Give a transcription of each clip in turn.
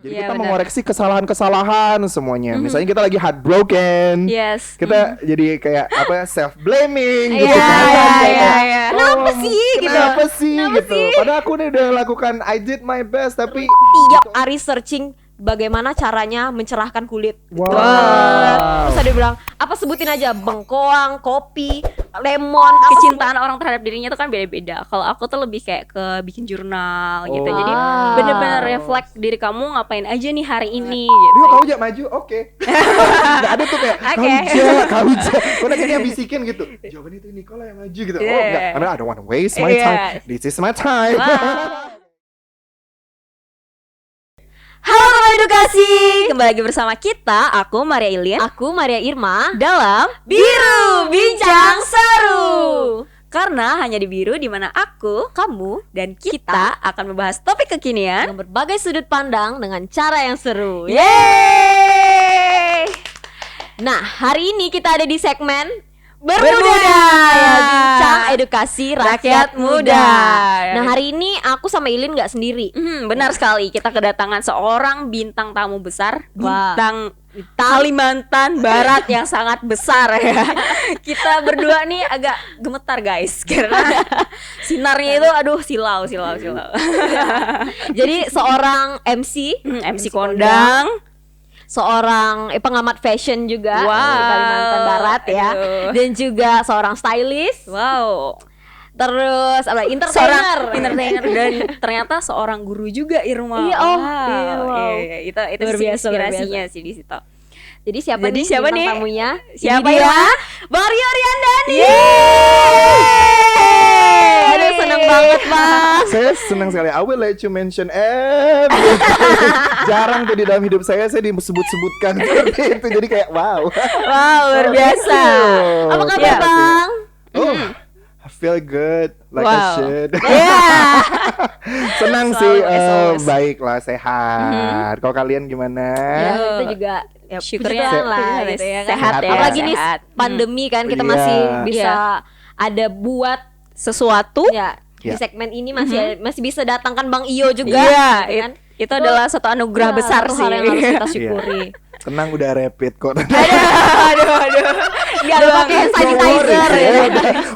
Jadi kita mengoreksi kesalahan-kesalahan semuanya. Misalnya kita lagi heartbroken. Yes. Kita jadi kayak self blaming gitu Iya, kan. iya. Kenapa sih gitu. Padahal aku udah lakukan I did my best tapi tiap hari searching bagaimana caranya mencerahkan kulit. Wow. Terus ada bilang, apa sebutin aja, bengkoang, kopi, lemon, Kecintaan orang terhadap dirinya itu kan beda-beda. Kalau aku tuh lebih kayak ke bikin jurnal gitu. Jadi bener-bener reflect diri kamu ngapain aja nih hari ini gitu. Rio kau aja maju, oke. Gak ada tuh kayak kau aja. Kau kayaknya bisikin gitu. Jawaban itu Nicola yang maju gitu. Oh enggak, karena I don't want to waste my time. This is my time. Halo teman edukasi, kembali lagi bersama kita. Aku Maria Ilin, aku Maria Irma dalam Biru Bincang Seru. Karena hanya di Biru di mana aku, kamu, dan kita akan membahas topik kekinian dengan berbagai sudut pandang dengan cara yang seru. Yeay! Nah, hari ini kita ada di segmen Bermuda, ya, bincang edukasi rakyat muda. Nah, hari ini aku sama Ilin nggak sendiri. Benar sekali, kita kedatangan seorang bintang tamu besar, Wah. bintang Kalimantan Barat yang sangat besar ya. Kita berdua nih agak gemetar guys, karena sinarnya itu aduh silau. Jadi seorang MC kondang, seorang pengamat fashion juga Wow. di Kalimantan Barat ya. Aduh. Dan juga seorang stylist. wow, Terus apa? seorang Entertainer. entertainer dan ternyata seorang guru juga Irma. Iya, wow. Iya, itu Luar sih biasa, luar inspirasinya sih di situ. Jadi siapa Jadi nih siapa bintang nih? tamunya? Siapa Ini dia, ya? Bang Rio Riandani. Yeay! Aduh, seneng banget Bang. Saya senang sekali. I will let you mention everything. Jarang tuh di dalam hidup saya disebut-sebutkan seperti itu. Jadi kayak wow. Wow, luar biasa. Apa kabar Iya. Bang? Oh, I feel good like I Wow. should. Iya. Senang Selalu, sih, as always. baiklah, sehat. Kalau kalian gimana? Ya, kita juga ya, Syukurnya puji Tuhan lah gitu ya kan. sehat ya. Apalagi nih Sehat. pandemi kan kita Iya. masih bisa Iya. ada buat Sesuatu. ya di Ya. segmen ini masih bisa datangkan Bang Iyo juga. Iya, gitu kan. itu adalah satu anugerah Ya, besar itu sih. hal yang harus kita syukuri. Tenang, udah rapid kok. aduh. Nggak ada pakai hand sanitizer ya.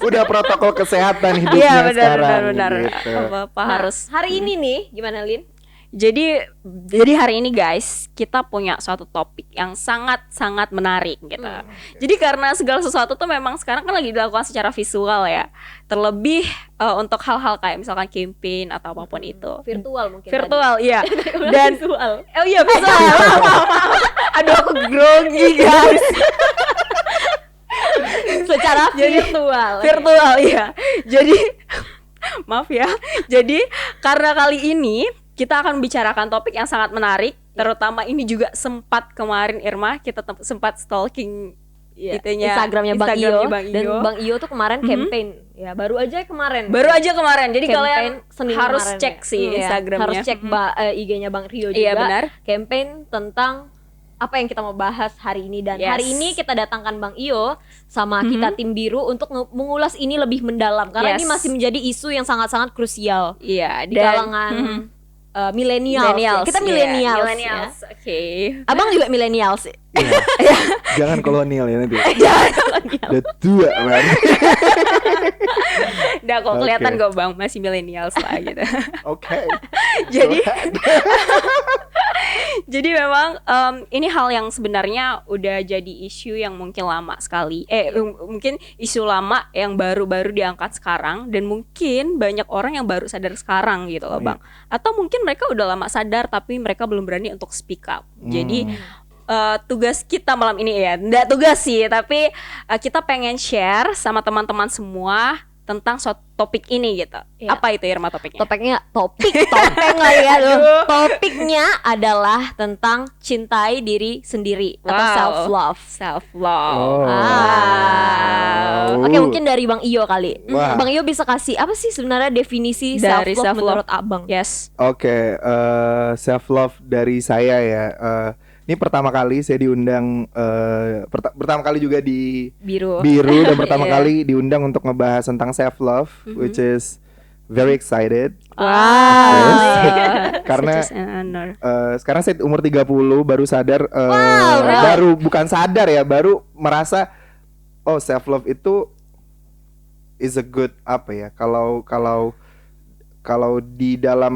Udah protokol kesehatan hidupnya Iya, benar sekarang. benar. Gitu. Apa Nah, harus. hari ini nih gimana Lin? Jadi hari ini guys, kita punya suatu topik yang sangat menarik gitu. Jadi karena segala sesuatu tuh memang sekarang kan lagi dilakukan secara visual ya. Terlebih untuk hal-hal kayak misalkan campaign atau apapun itu. Virtual mungkin. Virtual, iya. Dan visual. oh iya visual. Aduh aku grogi guys. Secara virtual. Virtual ya. Jadi maaf ya. Jadi karena kali ini kita akan bicarakan topik yang sangat menarik, terutama ini juga sempat kemarin Irma kita sempat stalking Iya, itunya Instagramnya Bang Iyo. Bang Dan Iyo. Bang Iyo tuh kemarin campaign. Ya, baru aja kemarin. Jadi Campaign kalian Senin harus kemarin cek ya. sih Iya, Instagramnya. harus cek IG-nya Bang Rio juga. Iya, benar. Campaign tentang apa yang kita mau bahas hari ini. Dan Yes. hari ini kita datangkan Bang Iyo sama kita tim biru untuk mengulas ini lebih mendalam. Karena Yes. ini masih menjadi isu yang sangat-sangat krusial Iya, di kalangan millennials. Ya. Kita millennials. Ya. Oke. Abang juga millennials. Iya. Jangan kolonial ya nanti. Udah tua man. Udah kok kelihatan Oke. kok Bang masih millennials lah gitu. Oke. Jadi Go ahead. Jadi memang ini hal yang sebenarnya udah jadi isu yang mungkin lama sekali. Mungkin isu lama yang baru-baru diangkat sekarang dan mungkin banyak orang yang baru sadar sekarang gitu loh Bang. Atau mungkin mereka udah lama sadar tapi mereka belum berani untuk speak up. Jadi tugas kita malam ini ya, enggak tugas sih, tapi kita pengen share sama teman-teman semua tentang suatu topik ini gitu. Iya. Apa itu Irma topiknya? Topeng lah ya. Topiknya adalah tentang cintai diri sendiri atau Wow. self love. Self love. Oh. Oke, mungkin dari Bang Iyo kali. Wah. Bang Iyo bisa kasih apa sih sebenarnya definisi Dari self love self-love. menurut Abang? Yes. Oke, self love dari saya ya. Ini pertama kali saya diundang, pertama kali juga di Biru. Biru dan pertama Iya. kali diundang untuk ngebahas tentang self love, which is very excited. Karena Such an honor. sekarang saya umur 30 baru sadar really? baru bukan sadar ya, baru merasa oh self love itu is a good apa ya? Kalau di dalam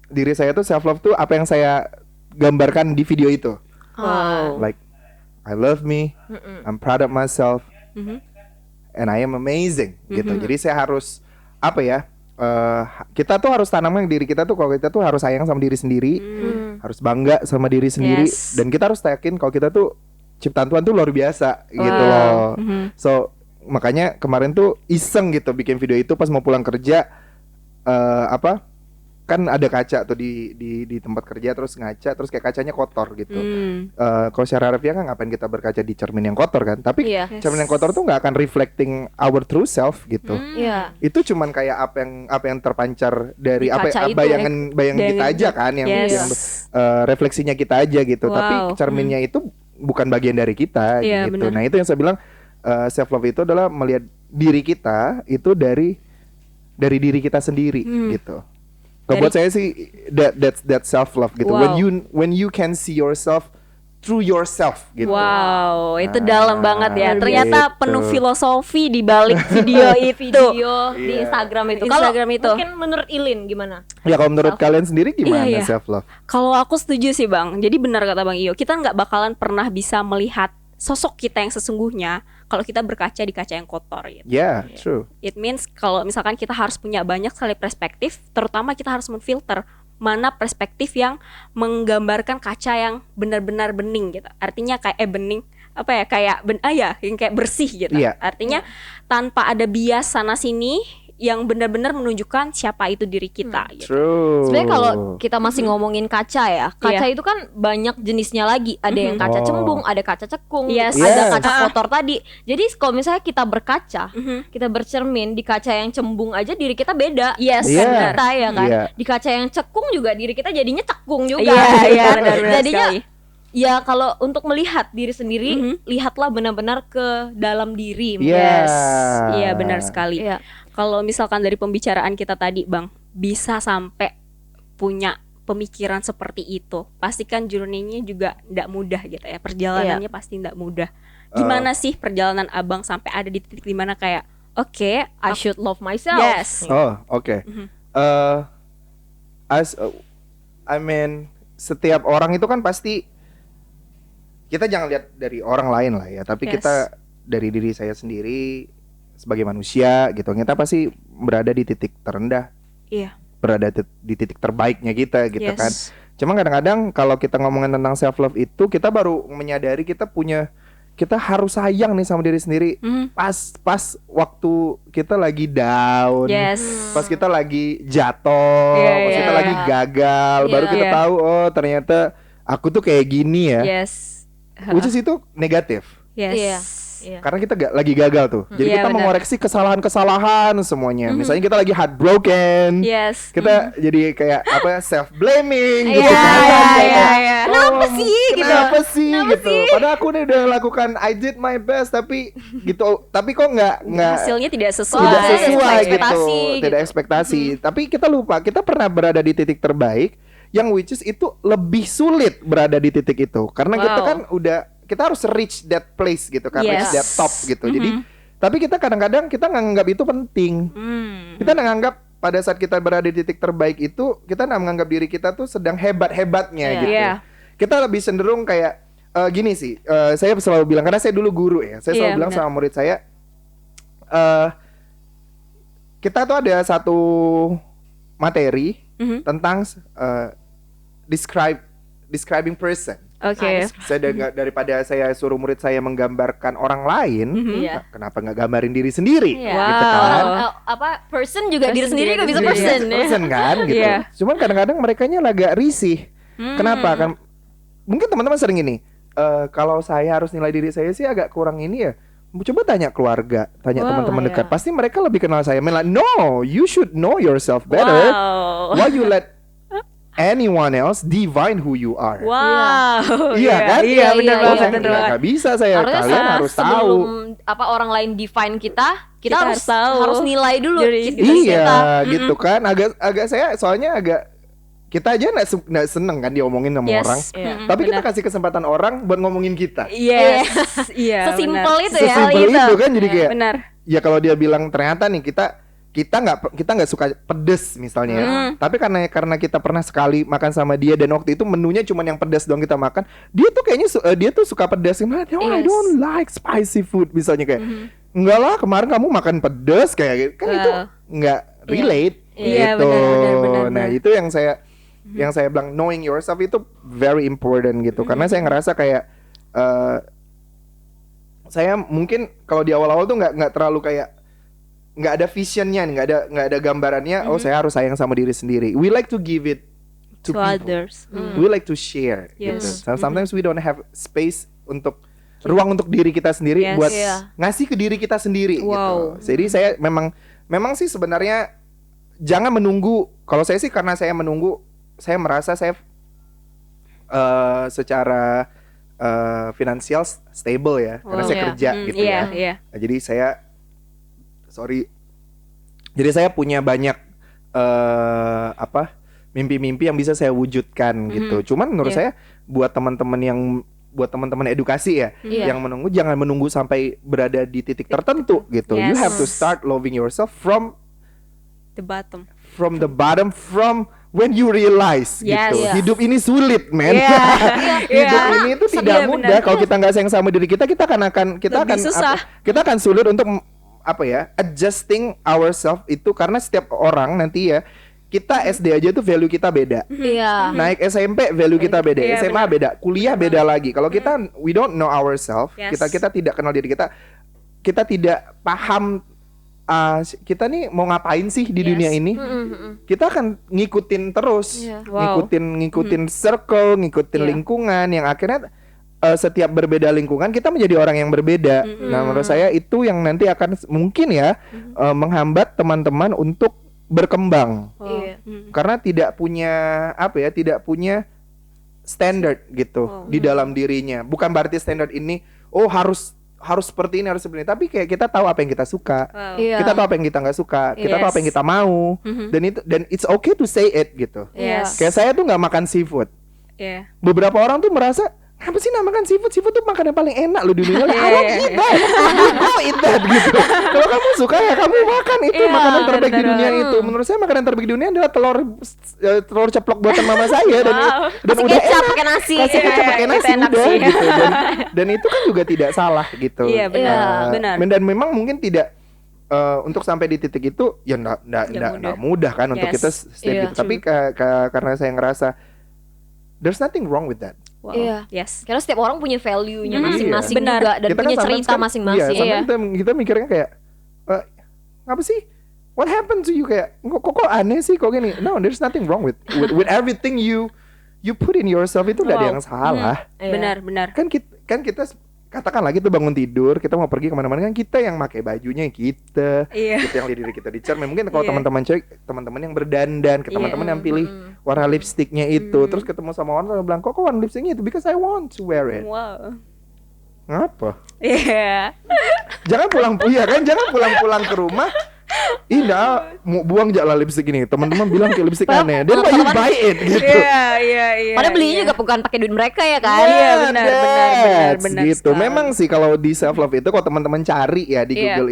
diri saya tuh self love tuh apa yang saya gambarkan di video itu. Like I love me, I'm proud of myself, and I am amazing gitu. Jadi saya harus apa ya? Kita tuh harus tanamkan diri kita tuh kalau kita tuh harus sayang sama diri sendiri, harus bangga sama diri sendiri, Yes. dan kita harus yakin kalau kita tuh ciptaan Tuhan tuh luar biasa gitu loh. So makanya kemarin tuh iseng gitu bikin video itu pas mau pulang kerja, kan ada kaca tuh di tempat kerja, terus ngaca, terus kayak kacanya kotor gitu. Kalau secara harfiah kan ngapain kita berkaca di cermin yang kotor kan? Tapi Iya. cermin yang kotor tuh nggak akan reflecting our true self gitu. Iya. Itu cuman kayak apa yang terpancar dari Di kaca itu. bayangan kita Dari- aja kan, yang Yes. refleksinya kita aja gitu. Tapi Wow. cerminnya itu bukan bagian dari kita Iya, gitu. benar. Nah itu yang saya bilang self love itu adalah melihat diri kita itu dari diri kita sendiri gitu. Kalau buat saya sih that self love gitu. Wow. When you can see yourself through yourself gitu. Wow, itu dalam banget ya. gitu. Ternyata penuh filosofi di balik video itu. Video di Iya. Instagram itu. Instagram Kalau itu. mungkin menurut Ilin gimana? Ya kalau menurut kalian sendiri gimana Iya, iya. self love? Kalau aku setuju sih Bang. Jadi benar kata Bang Iyo, kita nggak bakalan pernah bisa melihat sosok kita yang sesungguhnya kalau kita berkaca di kaca yang kotor gitu. Yeah, true. It means kalau misalkan kita harus punya banyak sekali perspektif, terutama kita harus menfilter mana perspektif yang menggambarkan kaca yang benar-benar bening gitu. Artinya kayak bening apa ya, kayak yang kayak bersih gitu. Iya. Artinya tanpa ada bias sana sini yang benar-benar menunjukkan siapa itu diri kita gitu. True. Sebenarnya kalau kita masih ngomongin kaca ya, kaca Iya. itu kan banyak jenisnya lagi. Ada yang kaca Oh. cembung, ada kaca cekung, Yes. ada Yes. kaca kotor tadi. Jadi kalau misalnya kita berkaca, Mhm. kita bercermin di kaca yang cembung aja diri kita beda. Yes, Bukan Iya. kita ya kan. Iya. Di kaca yang cekung juga diri kita jadinya cekung juga. Iya, gitu iya kan. benar-benar Jadinya sekali. ya kalau untuk melihat diri sendiri, Mhm. lihatlah benar-benar ke dalam diri. Yes. Iya benar sekali. Iya. Kalau misalkan dari pembicaraan kita tadi Bang, bisa sampai punya pemikiran seperti itu, pastikan journey-nya juga tidak mudah gitu ya. Perjalanannya pasti tidak mudah. Gimana sih perjalanan Abang sampai ada di titik dimana kayak oke, I should love myself. yes. Oh, oke. I mean, setiap orang itu kan pasti kita jangan lihat dari orang lain lah ya, tapi Yes. kita dari diri saya sendiri sebagai manusia gitu. Kita pasti berada di titik terendah, Iya. berada di titik terbaiknya kita gitu Yes. kan. Cuma kadang-kadang kalau kita ngomongin tentang self love itu kita baru menyadari kita harus sayang nih sama diri sendiri Mhm. pas waktu kita lagi down, Yes. pas kita lagi jatuh, Iya, pas iya, kita lagi iya. gagal, baru Iya. kita Iya. tahu oh ternyata aku tuh kayak gini ya. Yes. Which is itu negatif. Yes. Iya. Iya. Karena kita lagi gagal tuh. Jadi Iya, kita benar. mengoreksi kesalahan-kesalahan semuanya. Misalnya kita lagi heartbroken. Yes. Kita jadi kayak apa self blaming gitu Iya, kan. iya, Kayak, iya, iya. Kenapa sih, gitu? Kenapa sih Kenapa gitu. sih? Padahal aku udah lakukan I did my best tapi gitu. Tapi kok nggak Hasilnya tidak sesuai. tidak Sesuai sesuai gitu. ekspektasi, Tidak gitu. ekspektasi. Tapi kita lupa kita pernah berada di titik terbaik yang which is itu lebih sulit berada di titik itu. Karena kita Wow. kan kita harus reach that place gitu kan, reach Yes. that top gitu. Jadi tapi kita kadang-kadang kita nganggap itu penting. Kita nganggap pada saat kita berada di titik terbaik itu kita menganggap diri kita tuh sedang hebat-hebatnya Iya. gitu. Iya. Kita lebih cenderung kayak gini sih. Saya selalu bilang karena saya dulu guru ya. Saya selalu Iya, bilang benar. sama murid saya, kita tuh ada satu materi Mhm. tentang describing person. Oke. Saya daripada saya suruh murid saya menggambarkan orang lain, Iya. kenapa nggak gambarin diri sendiri, Iya. gitu Wow. kan? Person juga Person diri sendiri juga juga bisa diri person sendiri. ya. Person kan gitu. Iya. Cuman kadang-kadang merekanya agak risih. Kenapa kan? Mungkin teman-teman sering ini. Kalau saya harus nilai diri saya sih agak kurang ini ya. Coba tanya keluarga, tanya Wow, teman-teman iya. dekat. Pasti mereka lebih kenal saya. Mela, no, you should know yourself better. Wow. Why you let anyone else define who you are? Wow. Iya kan? Iya, benar Iya, banget, iya, benar Nggak banget. bisa saya. Harusnya Kalian harus tahu. sebelum apa orang lain define kita, kita harus harus nilai dulu diri kita. Gitu kan. Agak saya soalnya agak kita aja nggak seneng kan diomongin sama orang. Tapi kita kasih kesempatan orang buat ngomongin kita. Iya. Sesimpel itu ya. Sesimpel itu kan jadi kayak. Benar. Ya kalau dia bilang ternyata nih kita nggak suka pedes misalnya ya. Tapi karena kita pernah sekali makan sama dia dan waktu itu menunya cuma yang pedas doang kita makan, dia tuh kayaknya dia tuh suka pedas. Gimana? No, I don't like spicy food misalnya kayak. Enggak lah, kemarin kamu makan pedas kayak gitu. Kan itu nggak relate gitu. Iya, benar. Nah, itu yang saya bilang knowing yourself itu very important gitu. Karena saya ngerasa kayak saya mungkin kalau di awal-awal tuh nggak terlalu kayak nggak ada visionnya, nggak ada gambarannya. Oh, saya harus sayang sama diri sendiri. We like to give it to others. We like to share. Gitu. Sometimes we don't have space untuk ruang untuk diri kita sendiri buat ngasih ke diri kita sendiri. Gitu. Jadi saya memang sih sebenarnya jangan menunggu. Kalau saya sih karena saya menunggu, saya merasa saya secara finansial stable ya, karena saya kerja gitu ya. Nah, jadi saya punya banyak mimpi-mimpi yang bisa saya wujudkan gitu. Cuman menurut saya buat teman-teman edukasi ya, yang menunggu jangan menunggu sampai berada di titik tertentu gitu. You have to start loving yourself from the bottom. From when you realize gitu. Hidup ini sulit, men. Hidup ini itu tidak mudah. Kalau kita nggak sayang sama diri kita akan sulit untuk adjusting ourselves itu, karena setiap orang nanti ya, kita SD aja tuh value kita beda. Naik SMP value kita beda, SMA beda, kuliah beda lagi. Kalau kita we don't know ourselves, kita tidak kenal diri kita tidak paham kita nih mau ngapain sih di dunia ini. Kita akan ngikutin terus, ngikutin circle, ngikutin lingkungan yang akhirnya setiap berbeda lingkungan kita menjadi orang yang berbeda. Nah, menurut saya itu yang nanti akan mungkin ya menghambat teman-teman untuk berkembang. Karena tidak punya standar gitu di dalam dirinya. Bukan berarti standar ini harus seperti ini, tapi kayak kita tahu apa yang kita suka, kita tahu apa yang kita nggak suka, kita tahu apa yang kita mau, dan it's okay to say it gitu. Kayak saya tuh nggak makan seafood. Beberapa orang tuh merasa, apa sih makan seafood? Seafood tuh makanan paling enak loh di dunia. I don't eat that gitu. Kalau kamu suka ya kamu makan itu, makanan terbaik di dunia itu. Menurut saya makanan terbaik di dunia adalah telur ceplok buatan mama saya dan udah kecap pakai nasi. Kasih kecap pakai nasi udah gitu. Dan itu kan juga tidak salah gitu. Iya benar. Dan memang mungkin tidak untuk sampai di titik itu ya nggak mudah kan untuk kita step gitu. Tapi karena saya ngerasa there's nothing wrong with that. Karena setiap orang punya value-nya masing-masing juga, dan kita punya cerita masing-masing. Kita mikirnya kayak apa sih? What happened to you, kayak kok aneh sih kok gini? No, there's nothing wrong with everything you put in yourself, itu nggak ada yang salah. Benar. Kan kita katakanlah kita bangun tidur, kita mau pergi kemana-mana, kan kita yang pakai bajunya kita yang lihat diri kita di cermin. Mungkin kalau teman-teman cewek, teman-teman yang berdandan, ke teman-teman yang pilih warna lipstiknya itu, terus ketemu sama orang bilang, kok warna lipstiknya itu? Because I want to wear it. Ngapa? Jangan pulang ke rumah. Mau buang jala lipstik ini. Teman-teman bilang kayak lipstik aneh. Then why you buy it gitu. Padahal belinya juga bukan pakai duit mereka ya kan. Benar gitu. Memang sih kalau di self love itu, kalau teman-teman cari ya di Google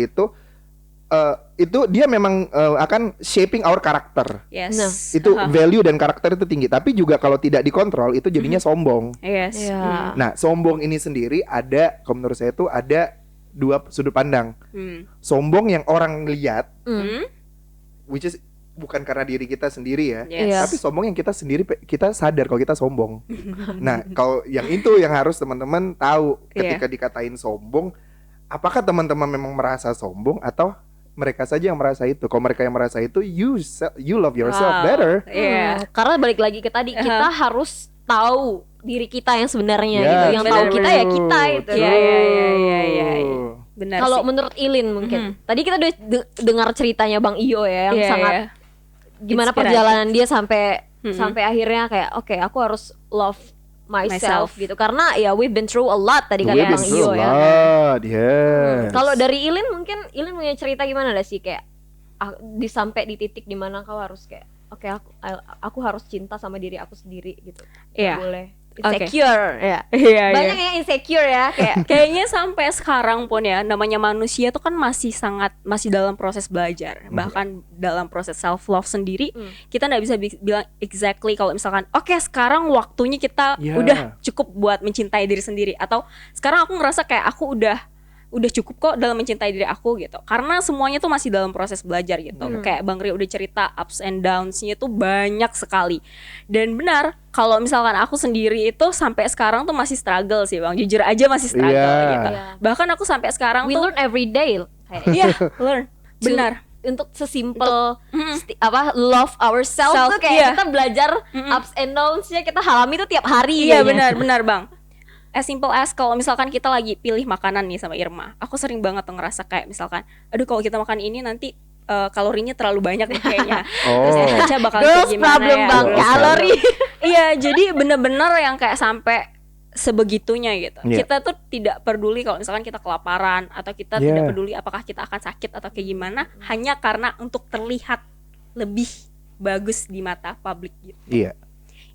itu dia memang akan shaping our character. Itu value dan karakter itu tinggi. Tapi juga kalau tidak dikontrol itu jadinya sombong. Nah, sombong ini sendiri ada, kalau menurut saya itu ada dua sudut pandang. Sombong yang orang lihat, which is bukan karena diri kita sendiri ya, tapi sombong yang kita sendiri, kita sadar kalau kita sombong. Nah, kalau yang itu yang harus teman-teman tahu ketika dikatain sombong, apakah teman-teman memang merasa sombong atau mereka saja yang merasa itu? Kalau mereka yang merasa itu, you love yourself better. Karena balik lagi ke tadi, kita harus tahu diri kita yang sebenarnya gitu. Yang tahu kita ya kita itu. Benar. Kalau menurut Ilin mungkin, tadi kita udah dengar ceritanya Bang Iyo ya, yang sangat gimana perjalanan dia sampai akhirnya kayak oke, aku harus love myself gitu. Karena ya we've been through a lot tadi We've kata been Bang through Iyo a ya. lot, yes. Kalau dari Ilin mungkin Ilin punya cerita gimana dah sih kayak sampai di titik dimana kau harus kayak oke, aku harus cinta sama diri aku sendiri gitu. Iya. Nggak boleh Oke. insecure ya. Iya, Banyak yang insecure ya kayak kayaknya sampai sekarang pun ya, namanya manusia tuh kan masih dalam proses belajar, bahkan dalam proses self love sendiri. Kita nggak bisa bilang exactly kalau misalkan oke, sekarang waktunya kita Yeah. udah cukup buat mencintai diri sendiri, atau sekarang aku ngerasa kayak aku udah cukup kok dalam mencintai diri aku gitu, karena semuanya tuh masih dalam proses belajar gitu. Kayak Bang Rio udah cerita ups and downs-nya tuh banyak sekali. Dan benar, kalau misalkan aku sendiri itu sampai sekarang tuh masih struggle sih Bang, jujur aja masih struggle Iya. gitu. Bahkan aku sampai sekarang we tuh learn every day kayaknya. iya, learn. Benar. Untuk sesimpel love ourselves tuh kayak iya. kita belajar ups and downs-nya kita alami tuh tiap hari. Iya, kayaknya. benar Bang. As simple as kalau misalkan kita lagi pilih makanan nih sama Irma, aku sering banget tuh ngerasa kayak misalkan, aduh kalau kita makan ini nanti kalorinya terlalu banyak nih kayaknya. Terus Eca bakal kayak Girls gimana problem ya? Bang, Girls kalori. Iya, jadi bener-bener yang kayak sampai sebegitunya gitu. Yeah. Kita tuh tidak peduli kalau misalkan kita kelaparan, atau kita Yeah. tidak peduli apakah kita akan sakit atau kayak gimana, hanya karena untuk terlihat lebih bagus di mata publik gitu. Iya.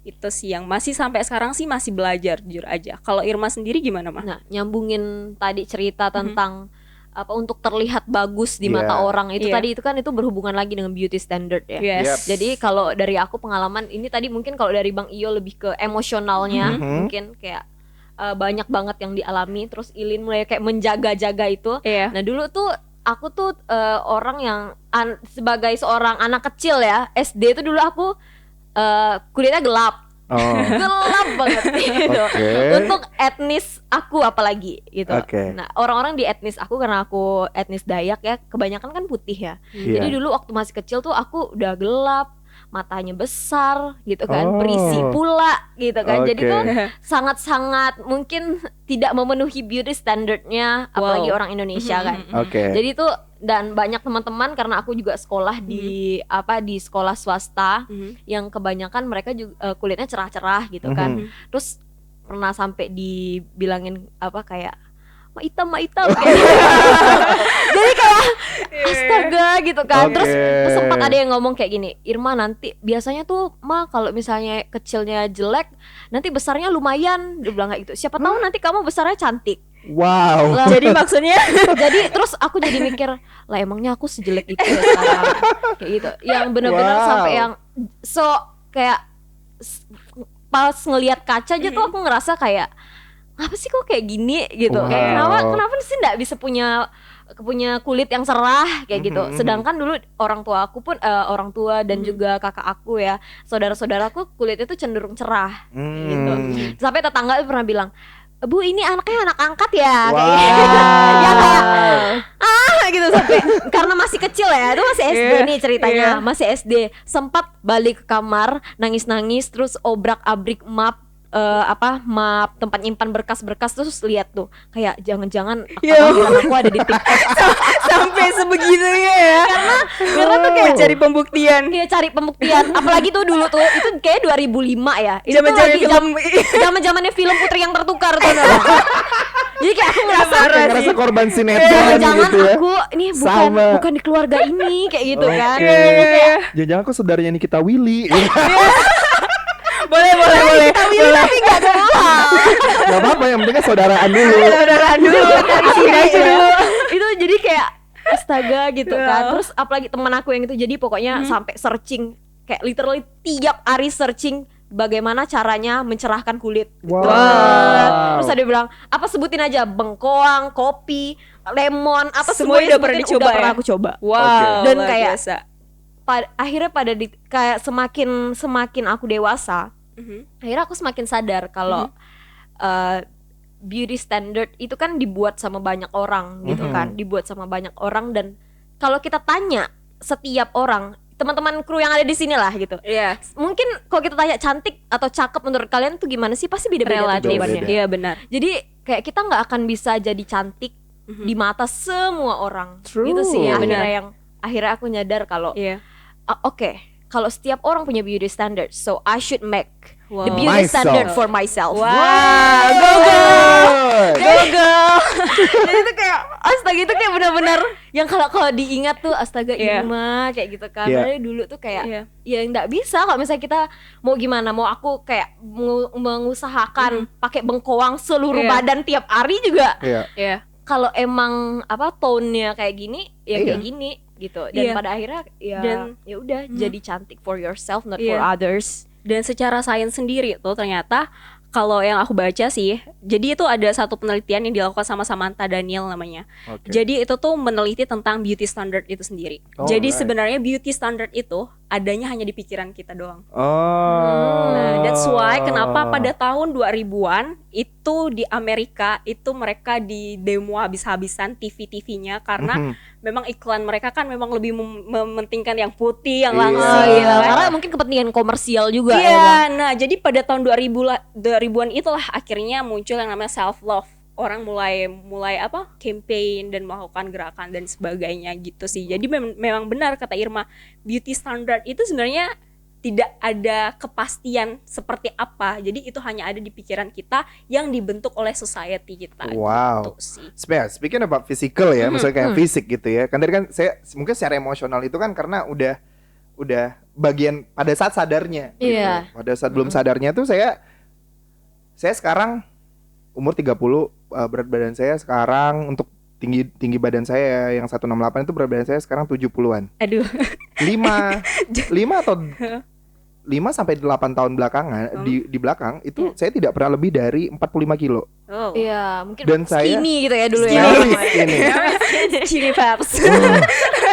Itu sih yang masih sampai sekarang sih masih belajar, jujur aja. Kalau Irma sendiri gimana, Mah? Nah, nyambungin tadi cerita tentang apa untuk terlihat bagus di mata Yeah. orang itu Yeah. tadi itu kan itu berhubungan lagi dengan beauty standard ya. Yes. Jadi kalau dari aku pengalaman ini tadi mungkin kalau dari Bang Iyo lebih ke emosionalnya, mungkin kayak banyak banget yang dialami, terus Ilin mulai kayak menjaga-jaga itu. Iya. Nah, dulu tuh aku tuh orang yang sebagai seorang anak kecil ya, SD itu dulu aku kulitnya gelap. Gelap banget gitu. Untuk etnis aku apalagi gitu. Nah, orang-orang di etnis aku karena aku etnis Dayak ya, kebanyakan kan putih ya. Jadi dulu waktu masih kecil tuh aku udah gelap, matanya besar gitu kan, berisi pula gitu kan. Jadi tuh sangat-sangat mungkin tidak memenuhi beauty standardnya apalagi orang Indonesia kan. Jadi tuh dan banyak teman-teman karena aku juga sekolah di di sekolah swasta yang kebanyakan mereka juga kulitnya cerah-cerah gitu kan. Terus pernah sampai dibilangin kayak mak hitam kayak jadi kayak astaga gitu kan. Terus sempat ada yang ngomong kayak gini, Irma nanti biasanya tuh kalau misalnya kecilnya jelek nanti besarnya lumayan, dia bilang kayak gitu. Siapa tahu nanti kamu besarnya cantik. Wow. Jadi maksudnya jadi terus aku jadi mikir lah emangnya aku sejelek itu ya sekarang kayak gitu. Yang benar-benar sampai yang kayak pas ngelihat kaca aja tuh aku ngerasa kayak apa sih kok kayak gini gitu. Kayak kenapa sih nggak bisa punya kulit yang cerah kayak gitu. Sedangkan dulu orang tua dan juga kakak aku ya, saudara-saudaraku kulitnya tuh cenderung cerah gitu. Sampai tetangga pernah bilang, Bu ini anaknya anak angkat ya kayak gitu. Ya kayak gitu sampai karena masih kecil ya, itu masih SD nih ceritanya, masih SD. Sempat balik ke kamar nangis-nangis terus obrak-abrik map tempat nyimpan berkas-berkas, terus lihat tuh kayak jangan-jangan aku ada di TikTok. sampai sebegitunya ya. Karena tuh kayak cari pembuktian. Iya, cari pembuktian. Apalagi tuh dulu tuh itu kayak 2005 ya. Itu Zaman-zaman film zaman-zamannya film Putri yang Tertukar tuh. Jadi kayak aku ngerasa korban sinetron jangan gitu ya. aku ini bukan di keluarga ini kayak gitu kan. Jangan aku saudaranya Nikita Willy. Boleh. Tapi nggak kenal. Gak apa-apa, yang penting saudaraan dulu. Dari sini aja dulu. Itu jadi kayak astaga gitu kan. Terus apalagi teman aku yang itu, jadi pokoknya sampai searching kayak literally tiap hari searching bagaimana caranya mencerahkan kulit. Terus ada bilang apa, sebutin aja bengkoang, kopi, lemon, apa semua udah pernah dicoba ya? Aku coba. Wow. Dan kayak akhirnya kayak semakin aku dewasa, akhirnya aku semakin sadar kalau beauty standard itu kan dibuat sama banyak orang gitu kan, dibuat sama banyak orang. Dan kalau kita tanya setiap orang, teman-teman kru yang ada di sini lah gitu, mungkin kalau kita tanya cantik atau cakep menurut kalian tuh gimana sih, pasti beda-beda jawabannya. Iya benar. Jadi kayak kita nggak akan bisa jadi cantik di mata semua orang. True. Gitu sih akhirnya aku nyadar kalau Iya. oke, kalau setiap orang punya beauty standard, so I should make The beauty standard for myself. Wow, go girl. Jadi itu kayak astaga, itu kayak benar-benar yang kalau diingat tuh astaga Irma kayak gitu kan. Dari dulu tuh kayak ya nggak bisa kalau misalnya kita mau gimana, mau aku kayak mengusahakan pakai bengkoang seluruh badan tiap hari juga. Kalau emang tone-nya kayak gini ya kayak gini gitu. Dan pada akhirnya ya udah jadi cantik for yourself, not for others. Dan secara sains sendiri tuh ternyata kalau yang aku baca sih, jadi itu ada satu penelitian yang dilakukan sama Samantha Daniel namanya. Jadi itu tuh meneliti tentang beauty standard itu sendiri. Jadi sebenarnya beauty standard itu adanya hanya di pikiran kita doang. Nah, that's why kenapa pada tahun 2000-an itu di Amerika itu mereka di demo habis-habisan TV-TV-nya karena memang iklan mereka kan memang lebih mementingkan yang putih, yang langsing karena mungkin kepentingan komersial juga. Nah jadi pada tahun 2000-an itulah akhirnya muncul yang namanya self love. Orang mulai campaign dan melakukan gerakan dan sebagainya gitu sih. Jadi memang benar kata Irma, beauty standard itu sebenarnya tidak ada kepastian seperti apa. Jadi itu hanya ada di pikiran kita yang dibentuk oleh society kita. Wow. Gitu sih. Speaking about physical ya, maksudnya kayak fisik gitu ya. Kan tadi kan saya mungkin secara emosional itu kan karena udah bagian pada saat sadarnya. Gitu. Pada saat belum sadarnya tuh saya sekarang umur 30, berat badan saya sekarang untuk tinggi badan saya yang 168 itu berat badan saya sekarang 70-an. Aduh. 5 atau 5 sampai 8 tahun belakangan di belakang itu saya tidak pernah lebih dari 45 kilo. Iya, mungkin dan skinny gitu ya dulu ya. Skinny paps.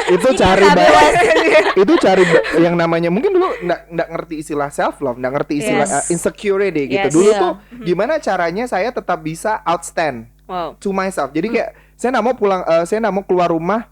Itu cari yang namanya mungkin dulu nggak ngerti istilah self love, nggak ngerti istilah insecurity gitu. Dulu tuh gimana caranya saya tetap bisa outstand to myself. Jadi kayak saya nggak mau pulang, saya nggak mau keluar rumah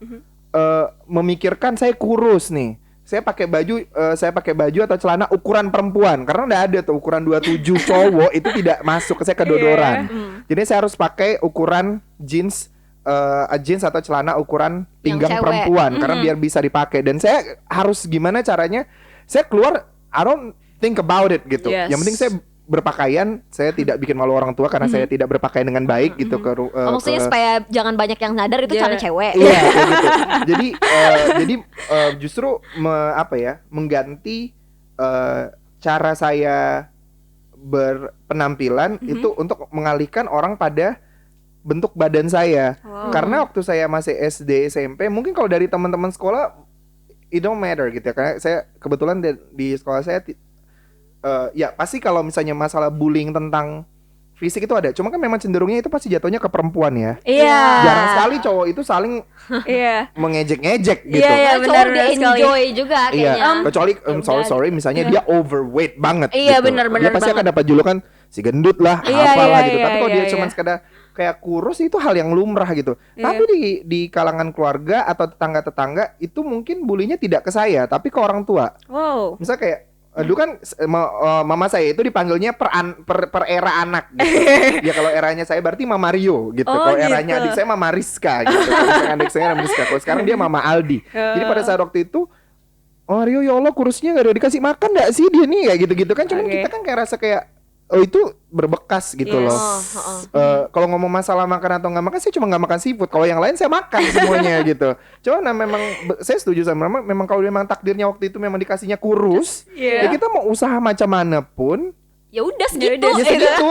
memikirkan saya kurus nih. Saya pakai baju atau celana ukuran perempuan karena nggak ada tuh ukuran 27 cowok itu tidak masuk ke saya kedodoran. Jadi saya harus pakai ukuran jeans atau celana ukuran pinggang perempuan karena biar bisa dipakai. Dan saya harus gimana caranya saya keluar, I don't think about it gitu. Yang penting saya berpakaian, saya tidak bikin malu orang tua karena saya tidak berpakaian dengan baik gitu maksudnya supaya jangan banyak yang nadar itu celana cewek. Iya gitu. Jadi justru mengganti cara saya berpenampilan itu untuk mengalihkan orang pada bentuk badan saya. Karena waktu saya masih SD SMP, mungkin kalau dari teman-teman sekolah it don't matter gitu ya. Karena saya kebetulan di sekolah saya ya pasti kalau misalnya masalah bullying tentang fisik itu ada. Cuma kan memang cenderungnya itu pasti jatuhnya ke perempuan ya. Jarang sekali cowok itu saling mengejek-ngejek gitu. Cowok dia enjoy juga kayaknya. Kecuali sorry misalnya dia overweight banget gitu. Benar Dia pasti akan dapat julukan si gendut lah, apalah gitu. Tapi kalau dia cuma sekedar kayak kurus itu hal yang lumrah gitu. Tapi di kalangan keluarga atau tetangga-tetangga itu mungkin bulinya tidak ke saya, tapi ke orang tua. Misal kayak dulu kan mama saya itu dipanggilnya per era anak gitu. Ya kalau eranya saya berarti Mama Rio gitu. Kalau eranya adik saya Mama Rizka gitu. Kalau adik saya Mama Rizka. Kalau sekarang dia Mama Aldi. Jadi pada saat waktu itu, oh Rio ya Allah kurusnya gak ada dikasih makan gak sih dia nih kayak gitu-gitu kan. Cuman kita kan kayak rasa kayak itu berbekas gitu loh. Kalau ngomong masalah makan atau nggak makan, saya cuma nggak makan seafood. Kalau yang lain saya makan semuanya gitu. Cuma memang saya setuju sama memang kalau memang takdirnya waktu itu memang dikasihnya kurus, ya kita mau usaha macam mana pun ya udah segitu.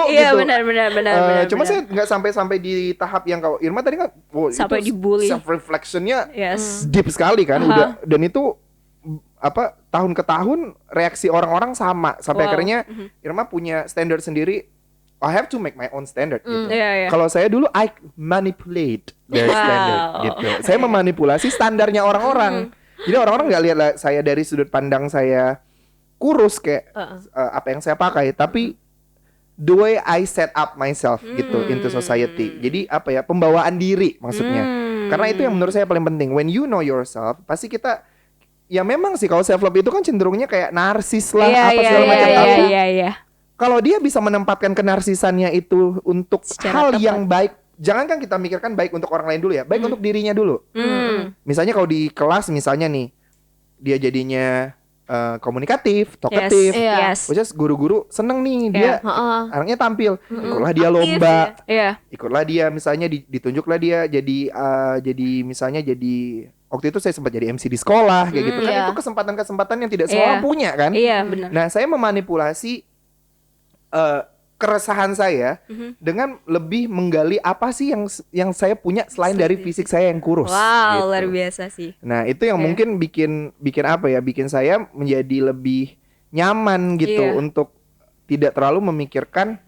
Iya gitu. benar. Cuma saya nggak sampai di tahap yang kalau Irma tadi kan, sampai dibully. Self reflectionnya deep sekali kan, udah dan itu tahun ke tahun reaksi orang-orang sama sampai akhirnya Irma punya standar sendiri. I have to make my own standard gitu. Kalau saya dulu I manipulate their standard gitu. Saya memanipulasi standarnya orang-orang. Jadi orang-orang nggak lihat saya dari sudut pandang saya kurus kayak apa yang saya pakai, tapi the way I set up myself gitu into society. Jadi pembawaan diri maksudnya. Karena itu yang menurut saya paling penting. When you know yourself, pasti kita ya memang sih kalau self love itu kan cenderungnya kayak narsis lah segala macam. Tapi kalau dia bisa menempatkan kenarsisannya itu untuk hal yang baik, jangan kan kita mikirkan baik untuk orang lain dulu ya, baik untuk dirinya dulu. Misalnya kalau di kelas misalnya nih, dia jadinya komunikatif, talkative. Yes. Which is guru-guru seneng nih dia anaknya tampil. Ikutlah dia lomba. Ikutlah dia misalnya ditunjuklah dia jadi misalnya jadi waktu itu saya sempat jadi MC di sekolah kayak gitu kan. Itu kesempatan-kesempatan yang tidak semua orang punya kan. Iya, benar. Nah, saya memanipulasi keresahan saya dengan lebih menggali apa sih yang saya punya selain dari fisik saya yang kurus. Wow, gitu. luar biasa sih. Nah, itu yang mungkin bikin apa ya? Bikin saya menjadi lebih nyaman gitu untuk tidak terlalu memikirkan,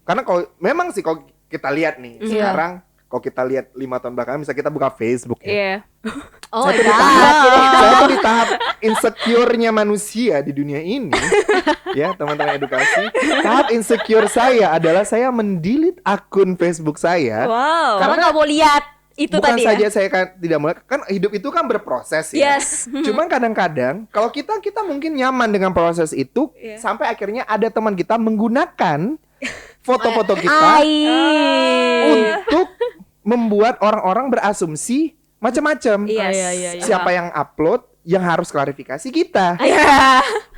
karena kalau memang sih kalau kita lihat nih sekarang, kalau kita lihat 5 tahun belakangan, misalnya kita buka Facebook ya. Oh saya tuh di tahap insecure-nya manusia di dunia ini. Ya, teman-teman edukasi. Tahap insecure saya adalah saya mendelete akun Facebook saya. Wow. Karena nggak mau lihat itu bukan tadi saja ya. saya tidak mulai, kan hidup itu kan berproses ya. Yes. Cuman kadang-kadang kalau kita mungkin nyaman dengan proses itu sampai akhirnya ada teman kita menggunakan foto-foto kita untuk membuat orang-orang berasumsi macam-macam. Siapa yang upload yang harus klarifikasi kita.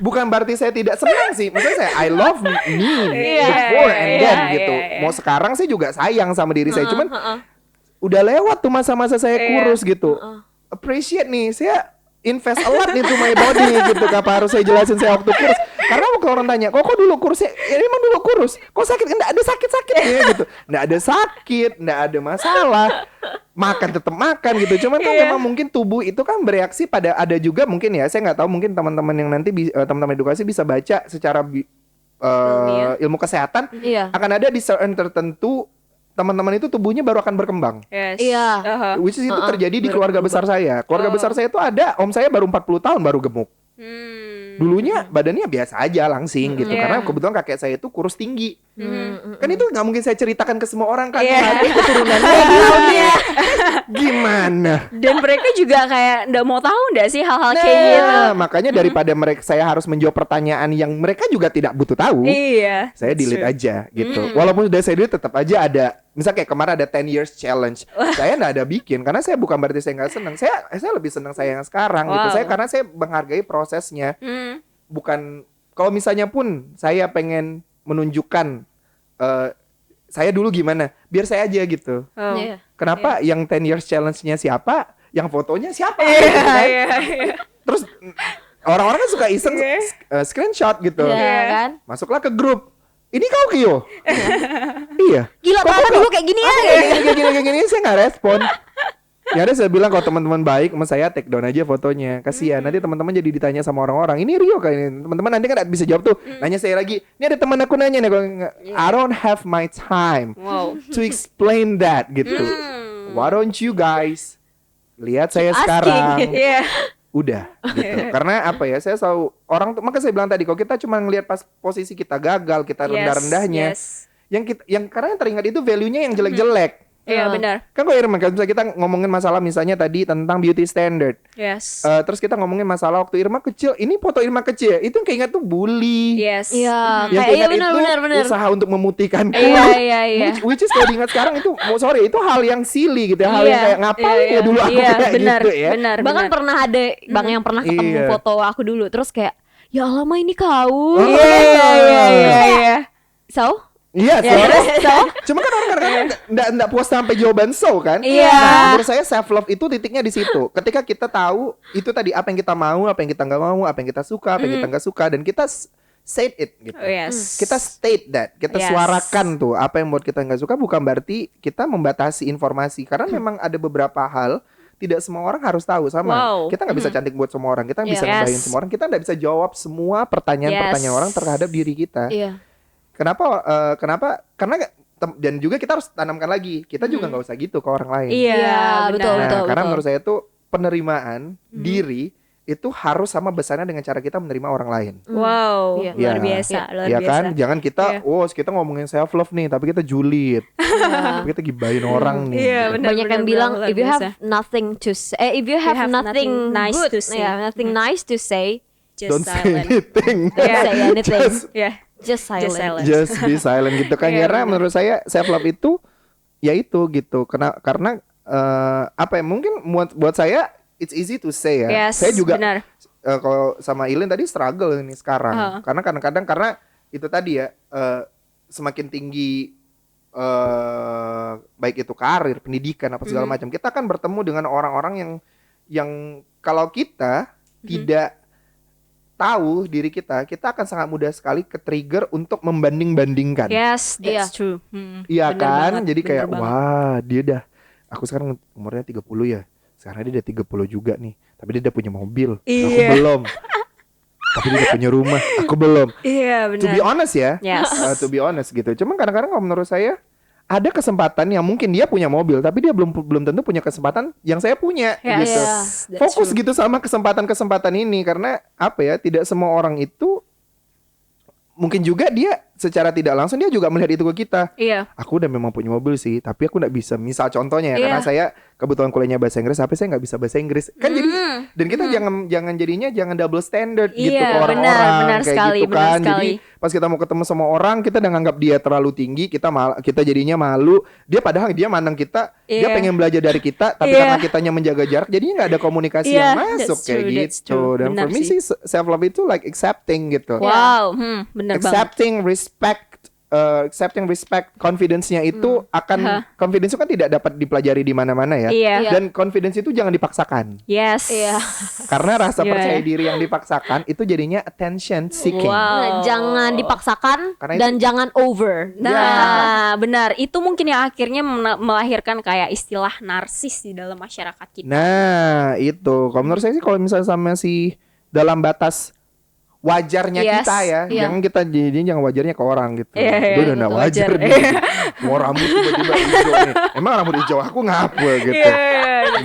Bukan berarti saya tidak senang sih. Maksudnya saya I love me before and then gitu. Mau sekarang saya juga sayang sama diri saya. Cuman udah lewat tuh masa-masa saya kurus gitu. Appreciate nih, saya invest a lot into my body gitu. Apa harus saya jelasin saya waktu kurus? Karena kalau orang tanya, kok dulu kurus? Ya emang dulu kurus. Kok sakit? Nggak ada sakit-sakitnya gitu. Nggak ada sakit, nggak ada masalah. Makan tetap makan gitu. Cuman kan memang mungkin tubuh itu kan bereaksi pada, ada juga mungkin ya, saya nggak tahu, mungkin teman-teman yang nanti teman-teman edukasi bisa baca secara ilmu kesehatan, akan ada di certain tertentu teman-teman itu tubuhnya baru akan berkembang. Which is itu terjadi di keluarga besar saya. Keluarga besar saya itu ada om saya baru 40 tahun baru gemuk. Dulunya badannya biasa aja langsing gitu. Karena kebetulan kakek saya itu kurus tinggi. Kan itu nggak mungkin saya ceritakan ke semua orang kan. Ada keturunannya. Gimana? Dan mereka juga kayak nggak mau tahu nggak sih hal-hal kayak gitu. Makanya daripada saya harus menjawab pertanyaan yang mereka juga tidak butuh tahu. Saya delete aja gitu. Walaupun sudah saya delete, tetap aja ada. Misal kayak kemarin ada 10 years challenge. Saya nggak ada bikin karena saya bukan berarti saya nggak senang. Saya lebih senang saya yang sekarang gitu. Karena saya menghargai prosesnya. Bukan kalau misalnya pun saya pengen menunjukkan saya dulu gimana, biar saya aja gitu. Kenapa yang 10 years challenge-nya siapa, yang fotonya siapa? Gitu kan? Terus orang-orang kan suka iseng screenshot gitu. Kan? Masuklah ke grup. Ini kau Kio? Iya. Gila, ternyata dulu kayak gini ya. Kayak gini saya nggak respon. Ya ada saya bilang kalau teman-teman baik sama saya take down aja fotonya. Kasihan nanti teman-teman jadi ditanya sama orang-orang. Ini Rio kayak ini. Teman-teman nanti kan bisa jawab tuh. Nanya saya lagi. Ini ada teman aku nanya nih, I don't have my time to explain that gitu. Why don't you guys lihat saya sekarang? Udah gitu. Karena apa ya, saya selalu orang tuh, maka saya bilang tadi, kalau kita cuma ngelihat pas posisi kita gagal, kita rendah-rendahnya, yang karena yang teringat itu value-nya yang jelek-jelek. Iya benar. Kan kalau Irma, misalnya kita ngomongin masalah misalnya tadi tentang beauty standard. Terus kita ngomongin masalah waktu Irma kecil, ini foto Irma kecil, itu yang keinget tuh bully. Iya. Yang keinget itu usaha untuk memutihkan kulit. Which is kalau diingat sekarang itu, itu hal yang silly gitu ya, hal yang kayak ngapain ya dulu aku kayak gitu ya. Bahkan pernah ada bang yang pernah ketemu foto aku dulu, terus kayak, ya Allah ma ini kau. Iya, cuma kan orang kadang-kadang nggak puas sampai jawaban kan. Nah, menurut saya self love itu titiknya di situ. Ketika kita tahu itu tadi apa yang kita mau, apa yang kita nggak mau, apa yang kita suka, apa yang kita nggak suka, dan kita say it gitu. Kita state that, kita suarakan tuh apa yang buat kita nggak suka. Bukan berarti kita membatasi informasi, karena memang ada beberapa hal tidak semua orang harus tahu sama. Kita nggak bisa cantik buat semua orang, kita bisa ngebayin semua orang, kita nggak bisa jawab semua pertanyaan orang terhadap diri kita. Kenapa? Karena dan juga kita harus tanamkan lagi. Kita juga nggak usah gitu ke orang lain. Betul. Karena menurut saya tuh penerimaan diri itu harus sama besarnya dengan cara kita menerima orang lain. Luar biasa. Kan? Jangan kita, kita ngomongin self love nih, tapi kita julid, tapi kita gibahin orang nih. Banyak yang bilang, if you have nothing to say, if you have nothing nice to say, nothing nice to say, don't say anything. Just silent. Just be silent gitu kan. Karena menurut saya self love itu ya itu gitu. Karena apa ya, mungkin buat saya it's easy to say ya. Saya juga kalau sama Ilin tadi struggle ini sekarang. Karena kadang-kadang karena itu tadi ya semakin tinggi baik itu karir, pendidikan apa segala macam, kita akan bertemu dengan orang-orang yang kalau kita tidak tahu diri kita akan sangat mudah sekali ke-trigger untuk membanding-bandingkan. Yes, that's true. Iya kan? Banget, jadi kayak banget. wah, dia dah aku sekarang umurnya 30 ya. Sekarang dia udah 30 juga nih. Tapi dia udah punya mobil. Aku belum. Tapi dia udah punya rumah. Aku belum. Iya, benar. To be honest ya. Yes. To be honest gitu. Cuman kadang-kadang kalau menurut saya ada kesempatan yang mungkin dia punya mobil, tapi dia belum tentu punya kesempatan yang saya punya gitu. Fokus gitu sama kesempatan-kesempatan ini karena apa ya? Tidak semua orang itu mungkin juga dia secara tidak langsung dia juga melihat itu ke kita. Iya. Aku udah memang punya mobil sih, tapi aku nggak bisa. Misal contohnya ya, karena saya kebetulan kuliahnya bahasa Inggris, tapi saya nggak bisa bahasa Inggris. Kan jadi dan kita jangan jadinya jangan double standard gitu ke orang-orang benar kayak sekali, gitu kan. benar Jadi pas kita mau ketemu sama orang, kita udah nganggap dia terlalu tinggi, kita jadinya malu. Dia padahal dia mandang kita, dia pengen belajar dari kita, tapi karena kitanya menjaga jarak, jadinya nggak ada komunikasi yang masuk kayak gitu. Dan for me sih self love itu like accepting gitu. Wow, benar banget. Accepting respect, confidence-nya itu akan confidence itu kan tidak dapat dipelajari di mana-mana ya. Dan confidence itu jangan dipaksakan. Yes. Karena rasa percaya diri yang dipaksakan itu jadinya attention seeking. Nah, jangan dipaksakan dan jangan over. Nah, benar. Itu mungkin yang akhirnya melahirkan kayak istilah narsis di dalam masyarakat kita. Nah, itu. Kalau menurut saya sih kalau misalnya sama si dalam batas wajarnya kita ya, jangan kita jangan wajarnya ke orang gitu. Gue udah nggak wajar nih. Mau rambut tiba-tiba hijau nih. Emang rambut hijau aku ngapa gitu.